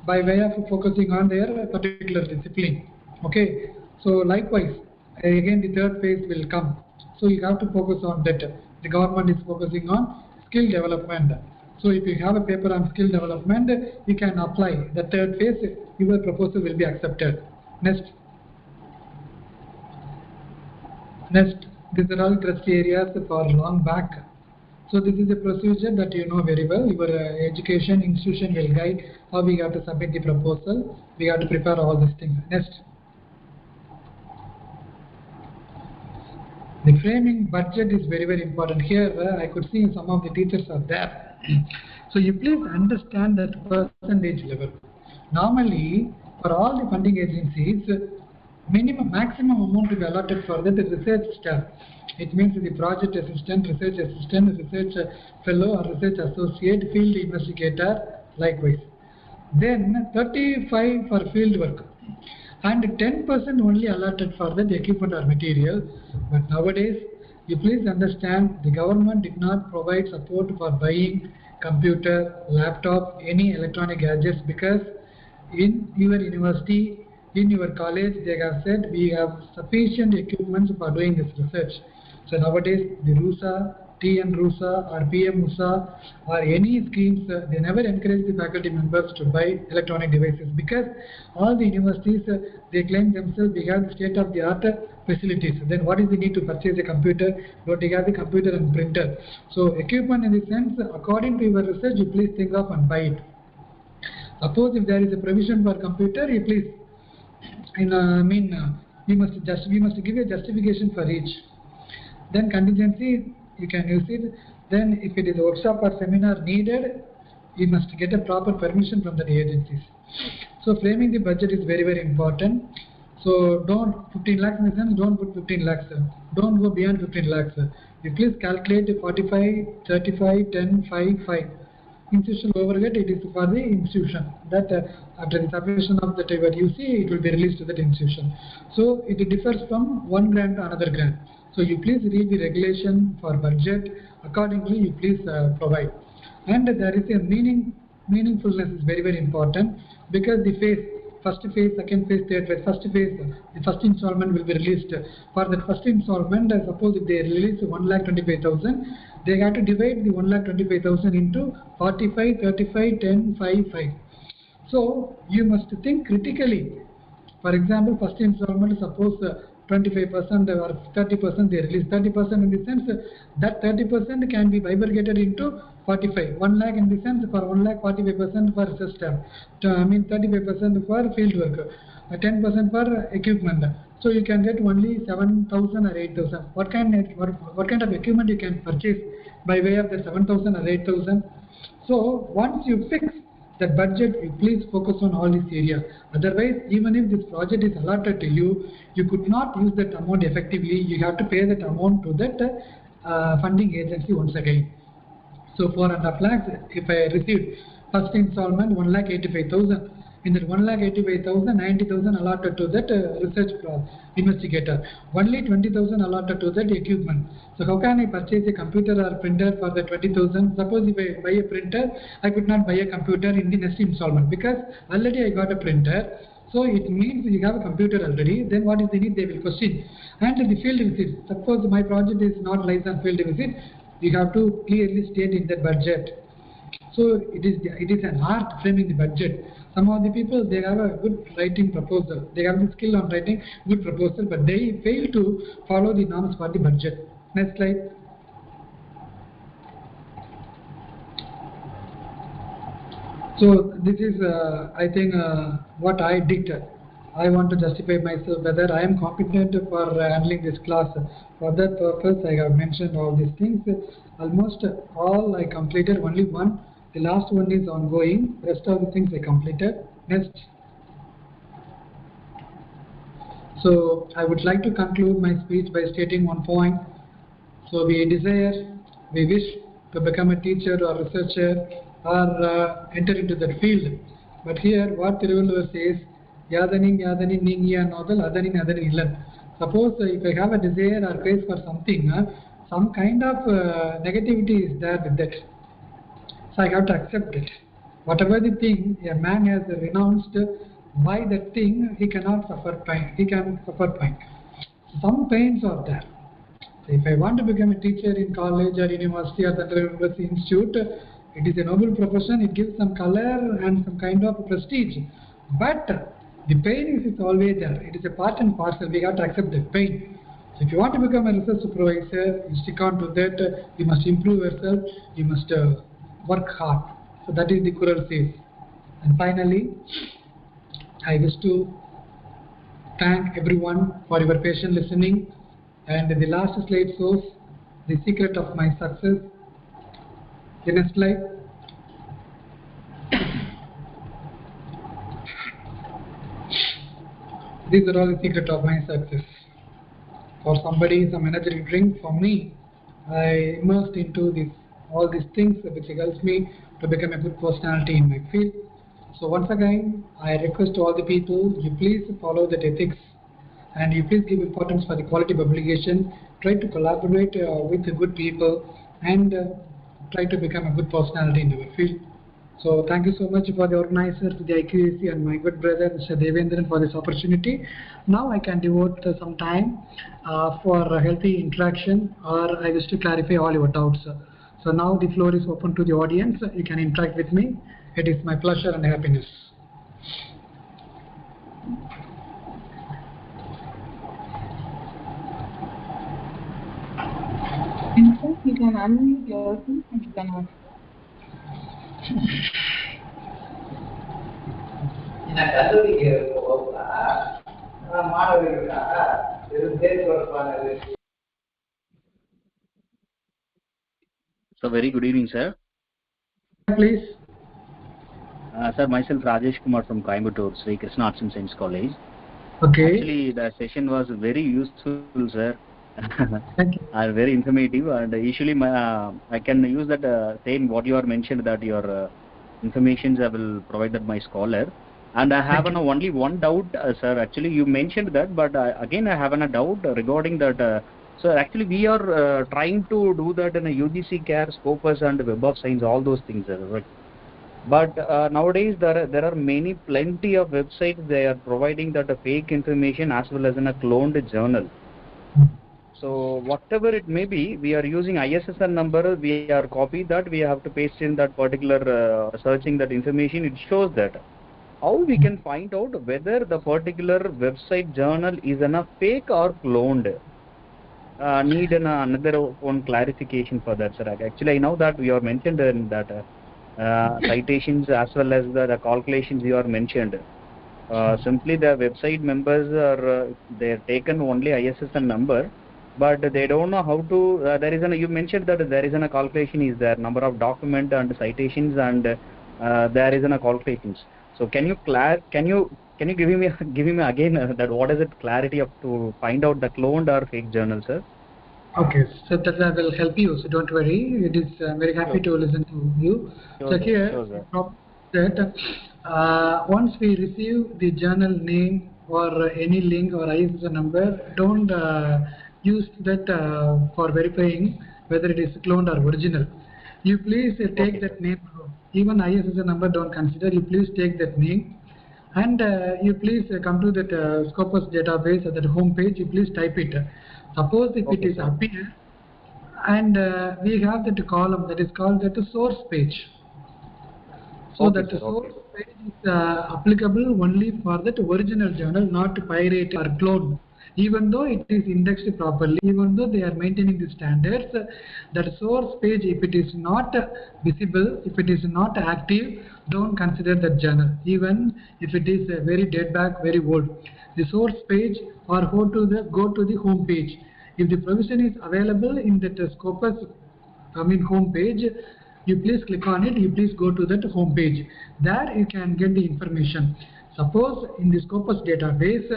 S2: by way of focusing on their particular discipline. Okay. So likewise, again the third phase will come. So you have to focus on that. The government is focusing on skill development. So if you have a paper on skill development, you can apply. The third phase, your proposal will be accepted. Next. These are all trustee areas for long back. So this is a procedure that you know very well. Your education institution will guide how we have to submit the proposal. We have to prepare all these things. Next. The framing budget is very, very important. Here I could see some of the teachers are there. So you please understand that percentage level. Normally, for all the funding agencies, maximum amount to be allotted for the research staff. It means the project assistant, research fellow or research associate, field investigator, likewise. Then 35 for field work. And 10% only allotted for the equipment or material. But nowadays, you please understand the government did not provide support for buying computer, laptop, any electronic gadgets, because in your university, in your college, they have said we have sufficient equipment for doing this research. So nowadays, the RUSA, TN RUSA or PM USA or any schemes, they never encourage the faculty members to buy electronic devices, because all the universities, they claim themselves we have the state-of-the-art facilities. Then what is the need to purchase a computer? Don't you have the computer and printer? So equipment in the sense, according to your research, you please think of and buy it. Suppose if there is a provision for computer, you please, we must give a justification for each. Then contingency, you can use it. Then if it is a workshop or seminar needed, you must get a proper permission from the agencies. So framing the budget is very, very important. So don't 15 lakhs in the sense, don't put 15 lakhs. Don't go beyond 15 lakhs. You please calculate 45, 35, 10, 5, 5. Institutional overhead, it is for the institution. That after the submission of that you see, it will be released to that institution. So it differs from one grant to another grant. So you please read the regulation for budget. Accordingly, you please provide. And there is a meaningfulness is very, very important, because the first phase, second phase, third phase. First phase, the first installment will be released. For that first installment, suppose if they release 1,25,000, they have to divide the 1,25,000 into 45, 35, 10, 5, 5. So you must think critically. For example, first installment, suppose 25% or 30% they release. 30% in the sense that 30% can be bifurcated into 45. 1 lakh in the sense for 1 lakh 45% for system. 35% for field work. 10% for equipment. So you can get only 7,000 or 8,000. What kind of equipment you can purchase by way of the 7,000 or 8,000? So once you fix that budget, you please focus on all these areas. Otherwise, even if this project is allotted to you, you could not use that amount effectively. You have to pay that amount to that funding agency once again. So 4.5 lakhs, if I received first installment 1,85,000, in that 1,85,000, 90,000 allotted to that research investigator. Only 20,000 allotted to that equipment. So how can I purchase a computer or printer for the 20,000? Suppose if I buy a printer, I could not buy a computer in the next installment, because already I got a printer. So it means you have a computer already. Then what is the need? They will question. And the field visit. Suppose my project is not license field visit, you have to clearly state in the budget. So it is an art framing the budget. Some of the people, they have a good writing proposal. They have the skill on writing good proposal, but they fail to follow the norms for the budget. Next slide. So this is, I think, what I did. I want to justify myself whether I am competent for handling this class. For that purpose, I have mentioned all these things. Almost all I completed, only one. The last one is ongoing. Rest of the things I completed. Next. So I would like to conclude my speech by stating one point. So we wish to become a teacher or researcher or enter into that field. But here what Tiruvallur says, Yadanin Ningiya Nodal Adanin Adanin Illan. Suppose if I have a desire or craze for something, some kind of negativity is there with that. So I have to accept it. Whatever the thing a man has renounced, by that thing he cannot suffer pain. He can suffer pain. Some pains are there. So if I want to become a teacher in college or university or the university institute, it is a noble profession. It gives some color and some kind of prestige. But the pain is always there. It is a part and parcel. We have to accept that pain. So if you want to become a research supervisor, you stick on to that. You must improve yourself. You must work hard. So that is the Quran says. And finally, I wish to thank everyone for your patient listening. And the last slide shows the secret of my success. The next slide. These are all the secret of my success. For somebody, some energetic drink. For me, I immersed into all these things which helps me to become a good personality in my field. So once again, I request to all the people, you please follow that ethics and you please give importance for the quality publication. Try to collaborate with the good people and try to become a good personality in your field. So thank you so much for the organizers, the IQAC, and my good brother Mr. Devendran for this opportunity. Now I can devote some time for a healthy interaction, or I wish to clarify all your doubts. So now the floor is open to the audience. You can interact with me. It is my pleasure and happiness.
S4: Vincent, you can unmute yourself and you can ask.
S5: So very good evening, sir.
S2: Please.
S5: Sir, myself Rajesh Kumar from Coimbatore, Sri Krishna Arts and Science College.
S2: Okay.
S5: Actually, the session was very useful, sir.
S2: Thank you.
S5: Very informative, and usually I can use that same what you are mentioned, that your informations I will provide that my scholar. And I have only one doubt, sir. Actually, you mentioned that, but again I have a doubt regarding that. So actually, we are trying to do that in a UGC CARE, Scopus, and Web of Science, all those things, sir. Right? But nowadays there are plenty of websites, they are providing that fake information as well as in a cloned journal. So whatever it may be, we are using ISSN number, we are copy that, we have to paste in that particular searching that information, it shows that. How we can find out whether the particular website journal is a fake or cloned? Need another one clarification for that, sir. Actually, I know that we are mentioned in that citations as well as the calculations you are mentioned. Simply the website members are they're taken only ISSN number, but they don't know how to. There is you mentioned that there is a calculation is there, number of document and citations, and there is a calculations. So can you give me again that what is it clarity of to find out the cloned or fake journal, sir?
S2: Okay, so that I will help you. So don't worry. It is very happy to listen to you.
S5: Sure,
S2: So
S5: sir.
S2: here,
S5: Sure, sir.
S2: that once we receive the journal name or any link or ISSN number, don't use that for verifying whether it is cloned or original. You please take that name. Even ISSN number don't consider. You please take that name. And you please come to that Scopus database at that home page. You please type it. Suppose if it is appear, and we have that column that is called the source page. So that source page is applicable only for that original journal, not pirate or clone. Even though it is indexed properly, even though they are maintaining the standards, that source page, if it is not visible, if it is not active, don't consider that journal. Even if it is very dead back, very old, the source page or go to the home page. If the provision is available in that Scopus home page, you please click on it, you please go to that home page. There you can get the information. Suppose in the Scopus database,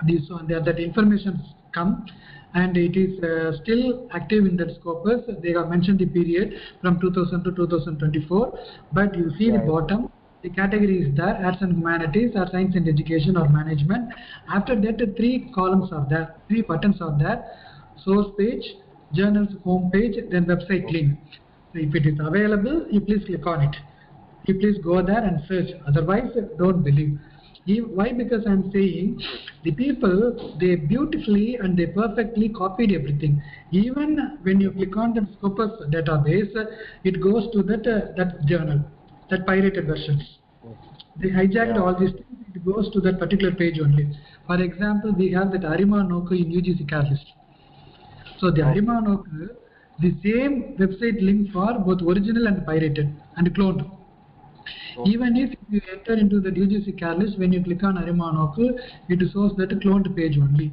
S2: that information come and it is still active in that Scopus. They have mentioned the period from 2000 to 2024, but you see the bottom, the category is there, arts and humanities, or science and education, or management. After that, three columns are there, three buttons are there: source page, journal's home page, then website link. So if it is available, you please click on it. You please go there and search. Otherwise, don't believe. Why? Because I'm saying the people, they beautifully and they perfectly copied everything. Even when you click on the Scopus database, it goes to that journal, that pirated versions. They hijacked all these things. It goes to that particular page only. For example, we have that Arima Noku in UGC CAR list. So the Arima Noku, the same website link for both original and pirated and cloned. Even if you enter into the UGC CAR list, when you click on Arimanoku, it shows that cloned page only.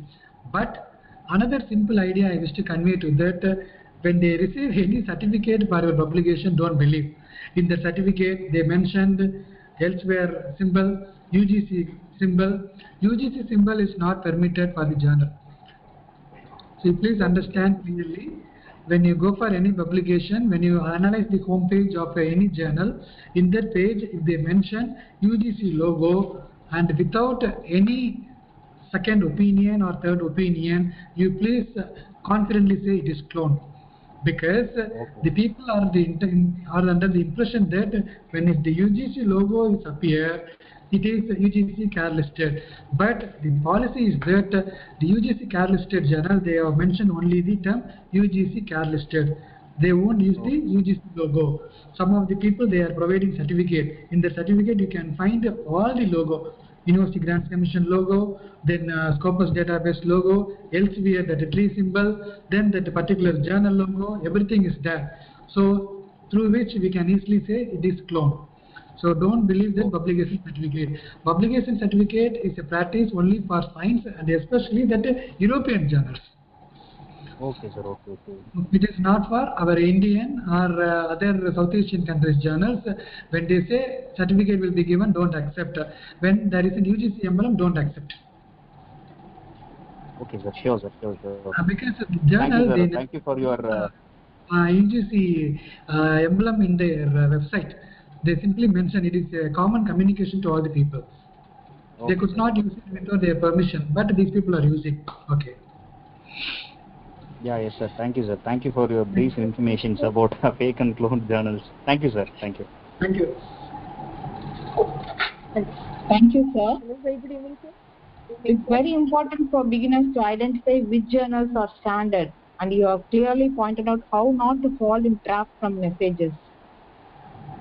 S2: But another simple idea I wish to convey to that, when they receive any certificate for your publication, don't believe. In the certificate, they mentioned elsewhere symbol, UGC symbol. UGC symbol is not permitted for the journal. So please understand clearly, when you go for any publication, when you analyze the home page of any journal, in that page, if they mention UGC logo and without any second opinion or third opinion, you please confidently say it is cloned. because the people are under the impression that when if the UGC logo is appear, it is UGC care listed. But the policy is that the UGC care listed journal, they have mentioned only the term UGC care listed. They won't use the UGC logo. Some of the people, they are providing certificate. In the certificate you can find all the logo. University Grants Commission logo, then Scopus database logo, elsewhere that tree symbol, then that particular journal logo, everything is there. So through which we can easily say it is clone. So don't believe that publication certificate. Publication certificate is a practice only for science and especially that European journals.
S5: Okay, sir. Okay.
S2: It is not for our Indian or other South Asian countries journals. When they say certificate will be given, don't accept. When there is a UGC emblem, don't accept.
S5: Okay, sir. Sure, sir.
S2: Because the journal,
S5: Thank you for your
S2: UGC emblem in their website. They simply mention it is a common communication to all the people. Okay, they could not use it without their permission, but these people are using. Okay.
S5: Yeah, yes, sir. Thank you, sir. Thank you for your brief information about fake and cloned journals. Thank you, sir. Thank you.
S2: Thank you.
S4: Thank you, sir. It's very important for beginners to identify which journals are standard, and you have clearly pointed out how not to fall in traps from messages.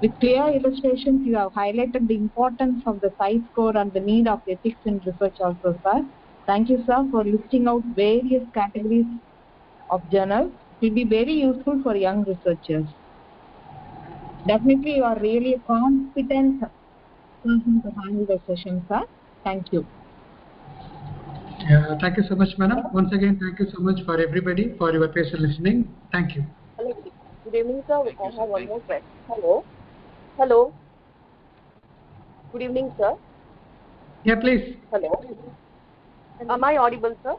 S4: With clear illustrations, you have highlighted the importance of the size score and the need of ethics in research also, sir. Thank you, sir, for listing out various categories of journals. It will be very useful for young researchers. Definitely, you are really a competent person to handle the session, sir. Thank you.
S2: Thank you so much, madam. Once again, thank you so much for everybody for your patient listening. Thank you.
S6: Hello. Good evening, sir. I have one more question. Hello. Good evening, sir.
S2: Yeah, please.
S6: Hello. Am I audible, sir?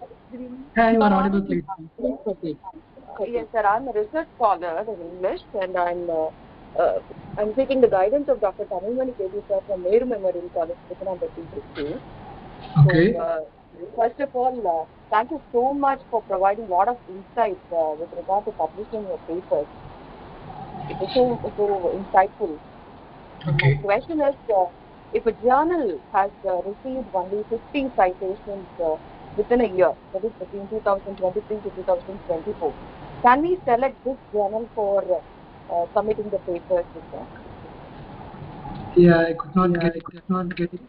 S2: Yeah, you are audible, please.
S6: Yes, sir. I'm a research scholar in English, and I'm seeking the guidance of Dr. Tamilmani KD, sir, from Nehru Memorial College, Tiruvannamalai.
S2: Okay.
S6: So, first of all, thank you so much for providing a lot of insights with regard to publishing your papers. It is so insightful.
S2: Okay.
S6: My question is, if a journal has received only 50 citations within a year, that is between 2023 to 2024, can we select this journal for submitting the papers?
S2: Yeah, I could not get it.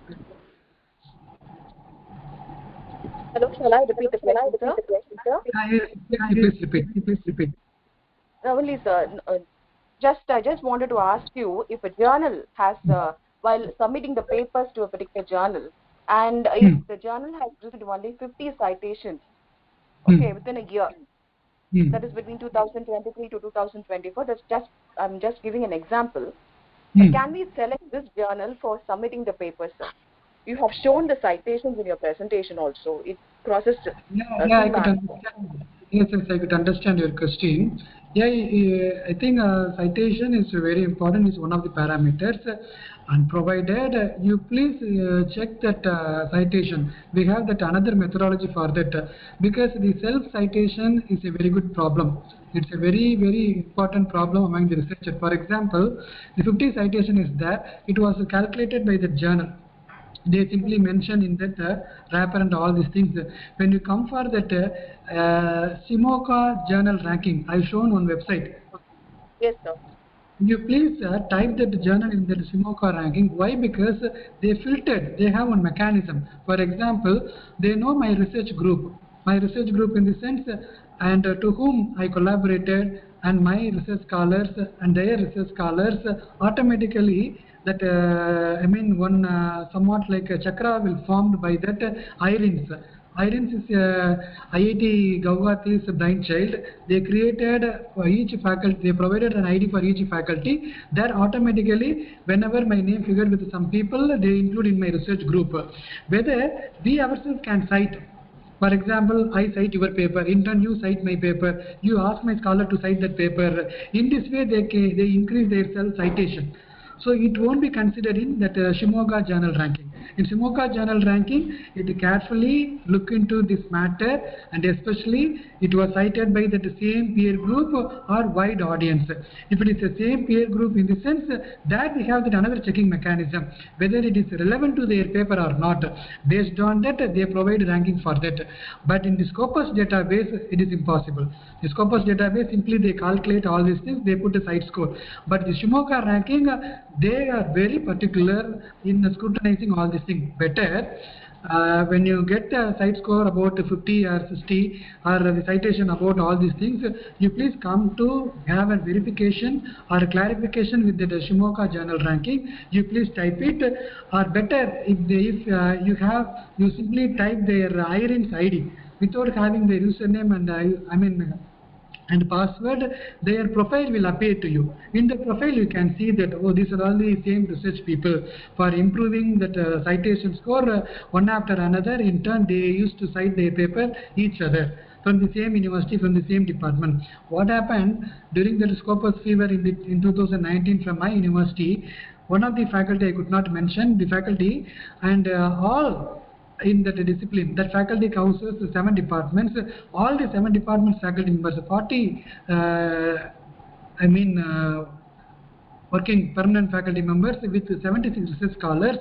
S6: Hello, shall I repeat the question, sir?
S2: Please repeat.
S6: Only, sir. I just wanted to ask you if a journal has, while submitting the papers to a particular journal, and if the journal has received only 50 citations, okay, within a year, that is between 2023 to 2024, I'm just giving an example. Can we select this journal for submitting the papers, sir? You have shown the citations in your presentation also. It crosses.
S2: I could understand. Yes, I could understand your question. Yeah, I think citation is very important. Is one of the parameters, and provided you please check that citation. We have that another methodology for that because the self citation is a very good problem. It's a very important problem among the researchers. For example, the 50 citation is there. It was calculated by the journal. They simply mention in that wrapper and all these things. When you come for that Simoca journal ranking, I've shown on website.
S6: Yes, sir.
S2: You please type that journal in the Simoca ranking. Why? Because they filtered. They have one mechanism. For example, they know my research group. My research group in the sense and to whom I collaborated and my research scholars and their research scholars automatically that one somewhat like a chakra will formed by that IRINS. IRINS is IIT Guwahati's brainchild. They created for each faculty, they provided an ID for each faculty. That automatically, whenever my name figured with some people, they include in my research group. Whether we ourselves can cite. For example, I cite your paper, in turn you cite my paper, you ask my scholar to cite that paper. In this way, they increase their self-citation. So it won't be considered in that Shimoga journal ranking. In Shimoka journal ranking, it carefully look into this matter, and especially it was cited by the same peer group or wide audience. If it is the same peer group, in the sense that we have that another checking mechanism, whether it is relevant to their paper or not. Based on that, they provide ranking for that. But in the Scopus database, it is impossible. The Scopus database, simply they calculate all these things, they put a site score. But the Shimoka ranking, they are very particular in scrutinizing all these things better. When you get a site score about 50 or 60 or the citation about all these things, you please come to have a verification or a clarification with the Shimoka journal ranking. You please type it, or better if you simply type their IRINS ID without having their username and password, their profile will appear to you. In the profile, you can see that, oh, these are all the same research people for improving that citation score one after another. In turn, they used to cite their paper each other from the same university, from the same department. What happened during the Scopus fever in 2019 from my university, one of the faculty, I could not mention the faculty, and all in that discipline, that faculty houses 7 departments. All the 7 departments faculty members, 40 working permanent faculty members with 76 research scholars,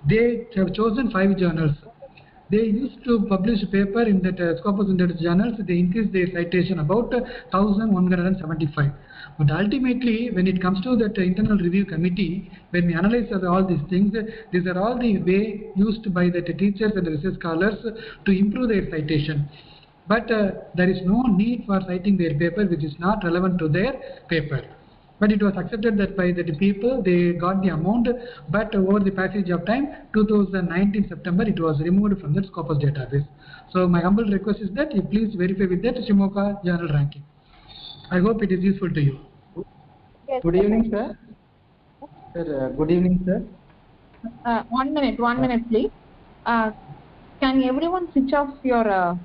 S2: they have chosen 5 journals. They used to publish a paper in that Scopus Index journals. They increased their citation about 1,175. But ultimately, when it comes to that internal review committee, when we analyze all these things, these are all the way used by the teachers and the research scholars to improve their citation. But there is no need for citing their paper which is not relevant to their paper. But it was accepted that by the people, they got the amount, but over the passage of time, 2019 September, it was removed from the Scopus database. So my humble request is that you please verify with that Shimoka journal ranking. I hope it is useful to you.
S6: Yes,
S3: Good evening, sir. Sir, good evening, sir.
S4: 1 minute, please. Can everyone switch off your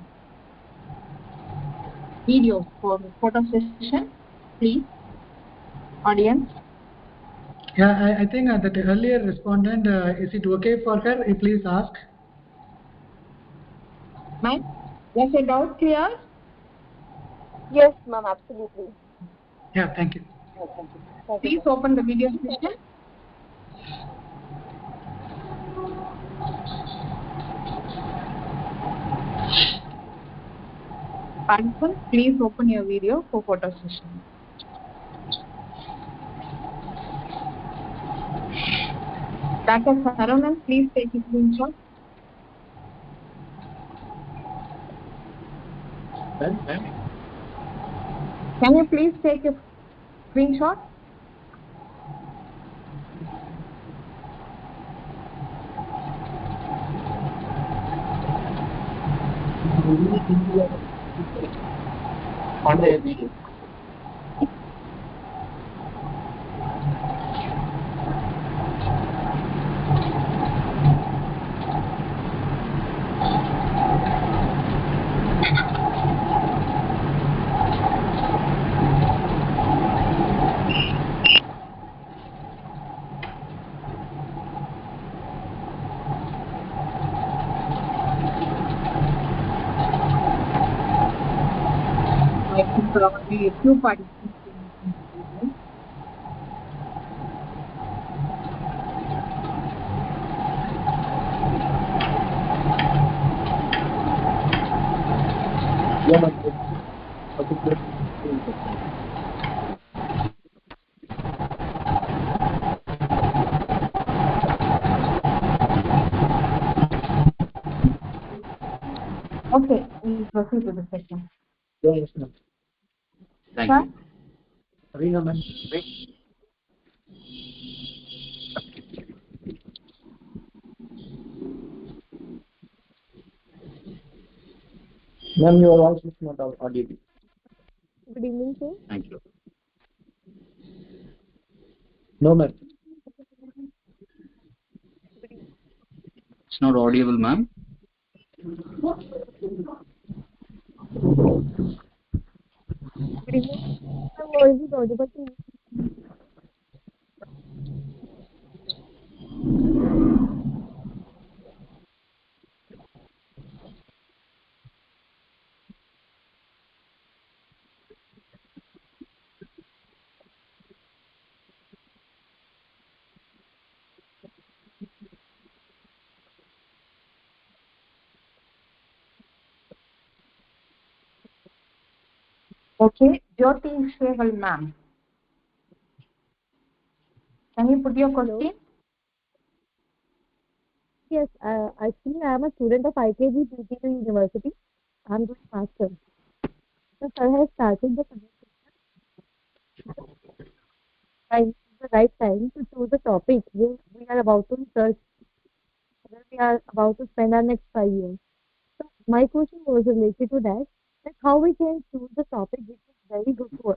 S4: video for photo session, please? Audience.
S2: Yeah, I think that earlier respondent, is it okay for her? Please ask.
S4: Ma'am, was your doubt clear?
S6: yes, ma'am, absolutely.
S2: Yeah, thank you.
S6: Thank you,
S4: Please
S6: sir.
S4: open the video session. Participants, please open your video for photo session. Dr. Saranand, please take a screenshot. Can you please take a screenshot?
S3: On the video.
S4: I think only a few participants can open the video. Okay, we proceed to the session.
S3: Yes, ma'am.
S5: Thank
S4: Sir?
S5: you.
S3: Rina, ma'am. Ma'am, your voice is not audible.
S6: Good evening, sir.
S5: Thank you.
S3: No, ma'am.
S5: It's not audible, ma'am.
S6: Good evening. My voice is audible to you.
S4: Okay, Jyoti Sehgal ma'am. Can you put your
S7: Hello.
S4: question?
S7: Yes, actually, I am a student of IKG PTU University. I am doing master's. So, sir has started the conversation the right time to choose the topic where we are about to research, where we are about to spend our next 5 years. So, my question was related to that, that how we can choose the topic which is very good for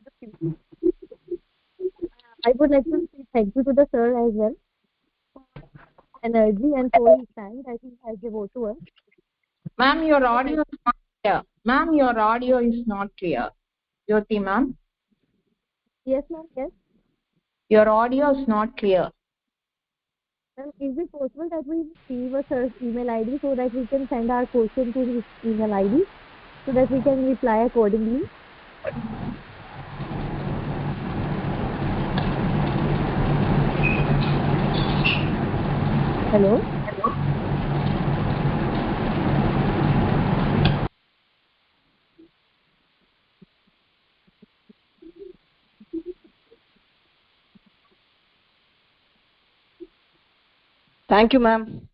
S7: the future. I would like to say thank you to the sir as well for energy and for his time that he has devoted to us.
S4: Ma'am, your audio is not clear. Ma'am, your audio is not clear. Jyoti ma'am,
S7: Yes, ma'am, yes.
S4: your audio is not clear.
S7: Ma'am, is it possible that we receive a sir's email ID so that we can send our question to his email ID so that we can reply accordingly? Hello?
S8: Thank you, ma'am.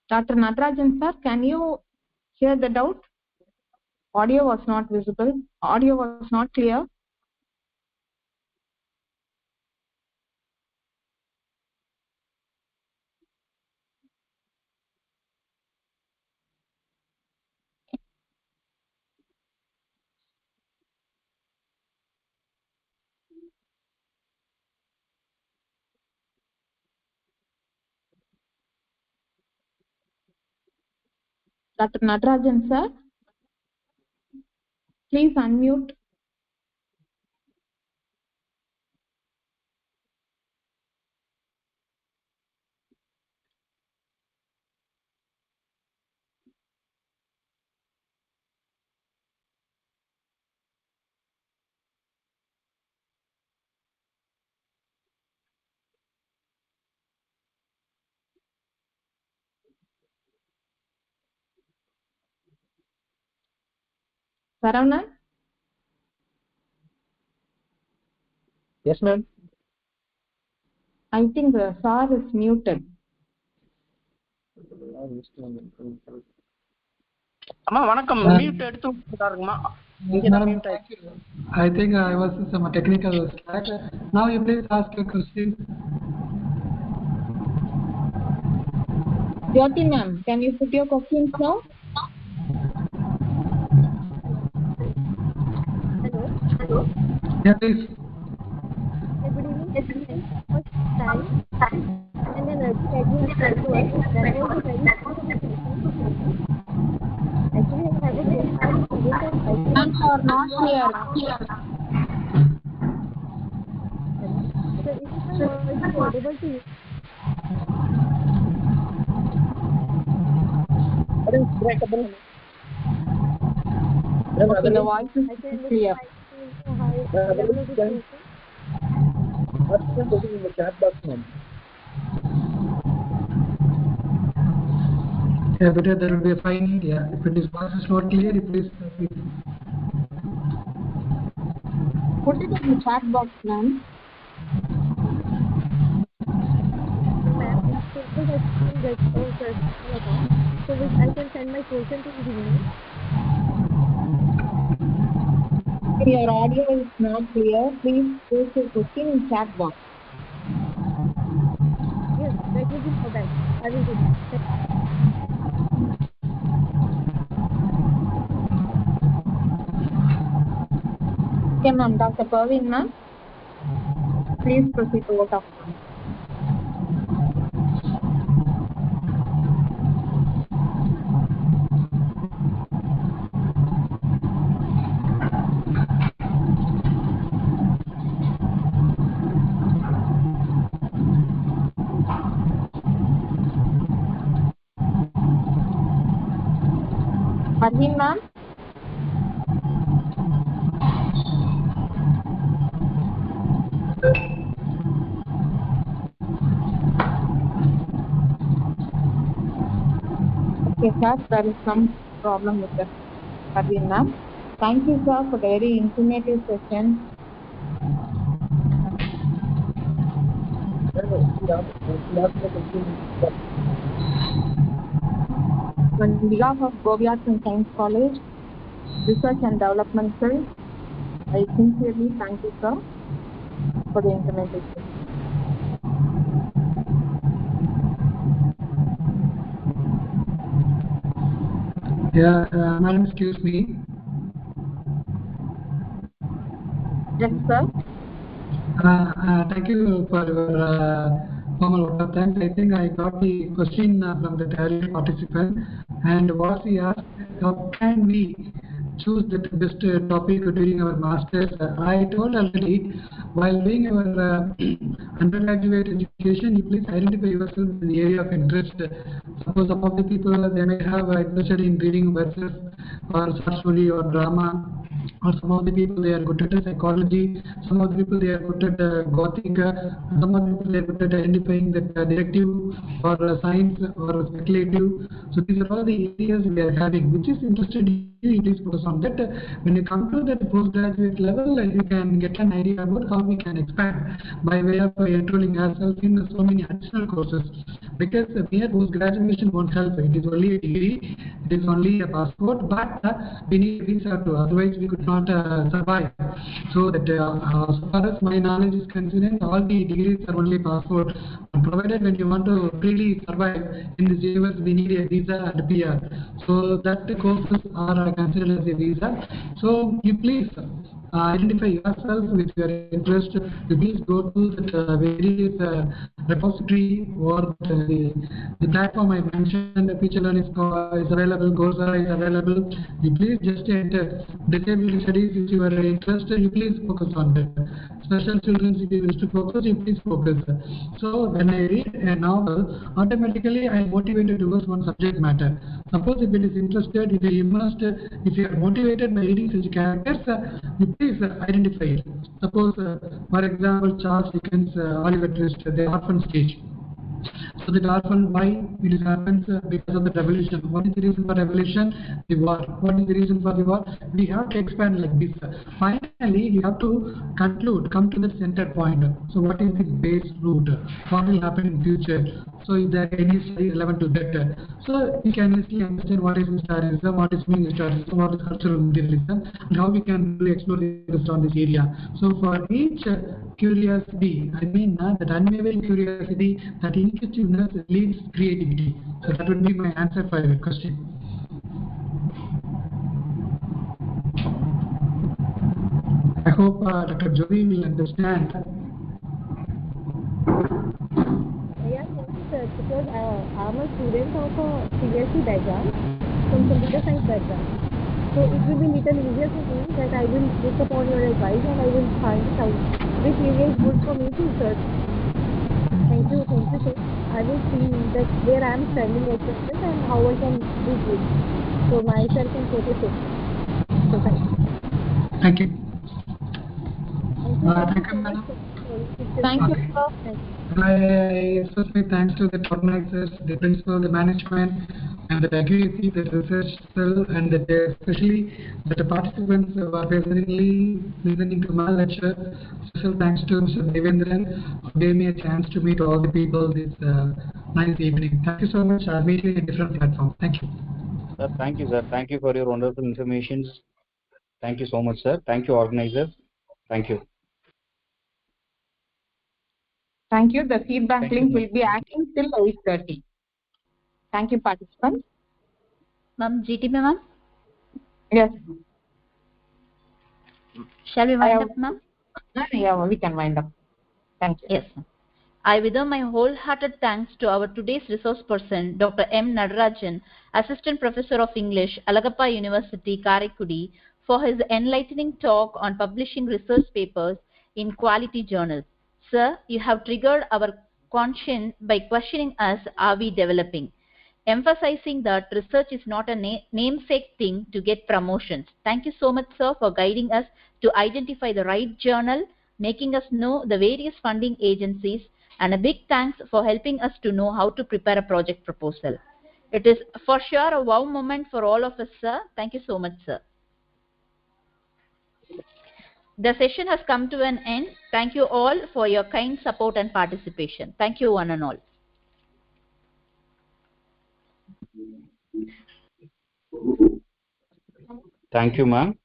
S4: Dr. Natarajan sir, can you hear the doubt? Audio was not visible. Audio was not clear. Dr. Natarajan sir, please unmute. Saravanan?
S3: Yes, ma'am.
S4: I think the sir is muted.
S8: அம்மா வணக்கம் mute எடுத்து விட்டுருக்காருங்கம்மா இங்கே தான்
S2: Madam,
S8: mute
S2: thank you. I think I was in some technical slack. Now you please ask your question.
S4: Jyoti ma'am, can you put your questions now?
S7: Hello?
S2: Yeah, please.
S7: Yeah, good evening. Thank you so much for your time and energy that you have spent to us. That was a very interesting session to listen. Actually, I have a question. I'm a student of IKG.
S4: Ma'am, you are not clear.
S7: Hello? So, is it my voice is audible to you?
S8: Breakable
S4: Okay, the voice is
S7: I can
S4: clear.
S7: know how the level of discussion.
S3: in the chat box, ma'am.
S2: Yeah, better there will be a fine. Yeah, if it is voice is not clear, you please.
S4: Put it in the chat box, ma'am.
S7: So, ma'am, is it possible that you can get a sir's email account so which I can send my question to his email?
S4: Your audio is not clear. Please post your question in chat box.
S7: Yes, that would be more better. I will do that.
S4: Okay, ma'am. Dr. Pervin, ma'am. Please proceed to vote of ma'am. Parveen, ma'am. Yes, sir, there is some problem with the Parveen ma'am. Thank you, sir, for the very informative session. On behalf of Govi Arts and Science College, Research and Development Cell, I sincerely thank you, sir, for the informative session.
S2: Yeah, madam, excuse me.
S4: Yes, sir.
S2: Thank you for your formal vote of thanks. I think I got the question from the earlier participant, and what he asked, how can we choose the best topic during our masters? I told already, while doing our undergraduate education, you please identify yourself in the area of interest. Suppose some of the people they may have interested in reading verses or short story or drama, or some of the people they are good at psychology, some of the people they are good at gothic, some of the people they are good at identifying that detective or science or speculative. So these are all the areas we are having. Which is interested you, please focus on that. When you come to that postgraduate level, you can get an idea about how we can expand by way of enrolling ourselves in so many additional courses. Because mere post graduation won't help. It is only a degree, it is only a passport, but we need a visa too, otherwise we could not survive. So that as far as my knowledge is concerned, all the degrees are only passport. Provided when you want to freely survive in this universe, we need a visa and PR. So that the courses are considered as a visa. So you please identify yourself with your interest. You please go to the various repository or the platform I mentioned. The Future Learning is available, Gosa is available. You please just enter. Disability studies is your interest, you please focus on that. Special children, if you wish to focus, you please focus. So when I read a novel, automatically I am motivated towards one subject matter. Suppose if it is interested, if you immersed, if you are motivated by reading such characters, you please identify it. Suppose, for example, Charles Dickens, Oliver Twist, the orphan stage. So the orphan, why it happens? Because of the revolution. What is the reason for revolution? The war. What is the reason for the war? We have to expand like this. Finally, you have to conclude, come to the center point. So what is the base root? What will happen in future? So is there any study relevant to that? So you can easily understand what is historicism, what is meaning historicism, what is cultural materialism, and how we can really explore the rest on this area. So for each curiosity, I mean that unwavering curiosity, that inquisitiveness leads creativity. So that would be my answer for your question. I hope Dr. Jodi will understand.
S7: Yeah, thank you, sir. Because I'm a student of a CSE background, from computer science background. So it will be little easier for me that I will look upon your advice and I will find it out which area is good for me to search. Thank you, sir. I will see that where I am standing at present and how I can do good for myself and for the society.
S2: Thank you.
S7: Thank
S2: Thank
S7: you
S2: you,
S7: so much
S2: madam.
S7: for this
S4: Thank you,
S2: Okay.
S7: session.
S4: sir.
S7: Thank you.
S2: I express my thanks to the organizers, the principal, the management, and the GASC, the research cell, and especially the participants who are patiently listening to my lecture. Special thanks to Mr. Devendran who gave me a chance to meet all the people this nice evening. Thank you so much. I'll meet you in a different platform. Thank you.
S5: Sir, thank you, sir. Thank you for your wonderful information. Thank you so much, sir. Thank you, organizers. Thank you.
S4: Thank you. The feedback
S5: Thank you,
S4: link
S5: ma'am.
S4: will be active till 8:30. Thank you, participants.
S1: Ma'am, GTP ma'am,
S4: Yes,
S1: shall we
S4: I
S1: wind
S4: have.
S1: up, ma'am?
S4: Yeah, we can wind up. Thank you.
S1: Yes, ma'am. I withdraw my wholehearted thanks to our today's resource person, Dr. M. Nadarajan, Assistant Professor of English, Alagappa University, Karaikudi, for his enlightening talk on publishing research papers in quality journals. Sir, you have triggered our conscience by questioning us, are we developing? Emphasizing that research is not a namesake thing to get promotions. Thank you so much, sir, for guiding us to identify the right journal, making us know the various funding agencies, and a big thanks for helping us to know how to prepare a project proposal. It is for sure a wow moment for all of us, sir. Thank you so much, sir. The session has come to an end. Thank you all for your kind support and participation. Thank you, one and all.
S5: Thank you, ma'am.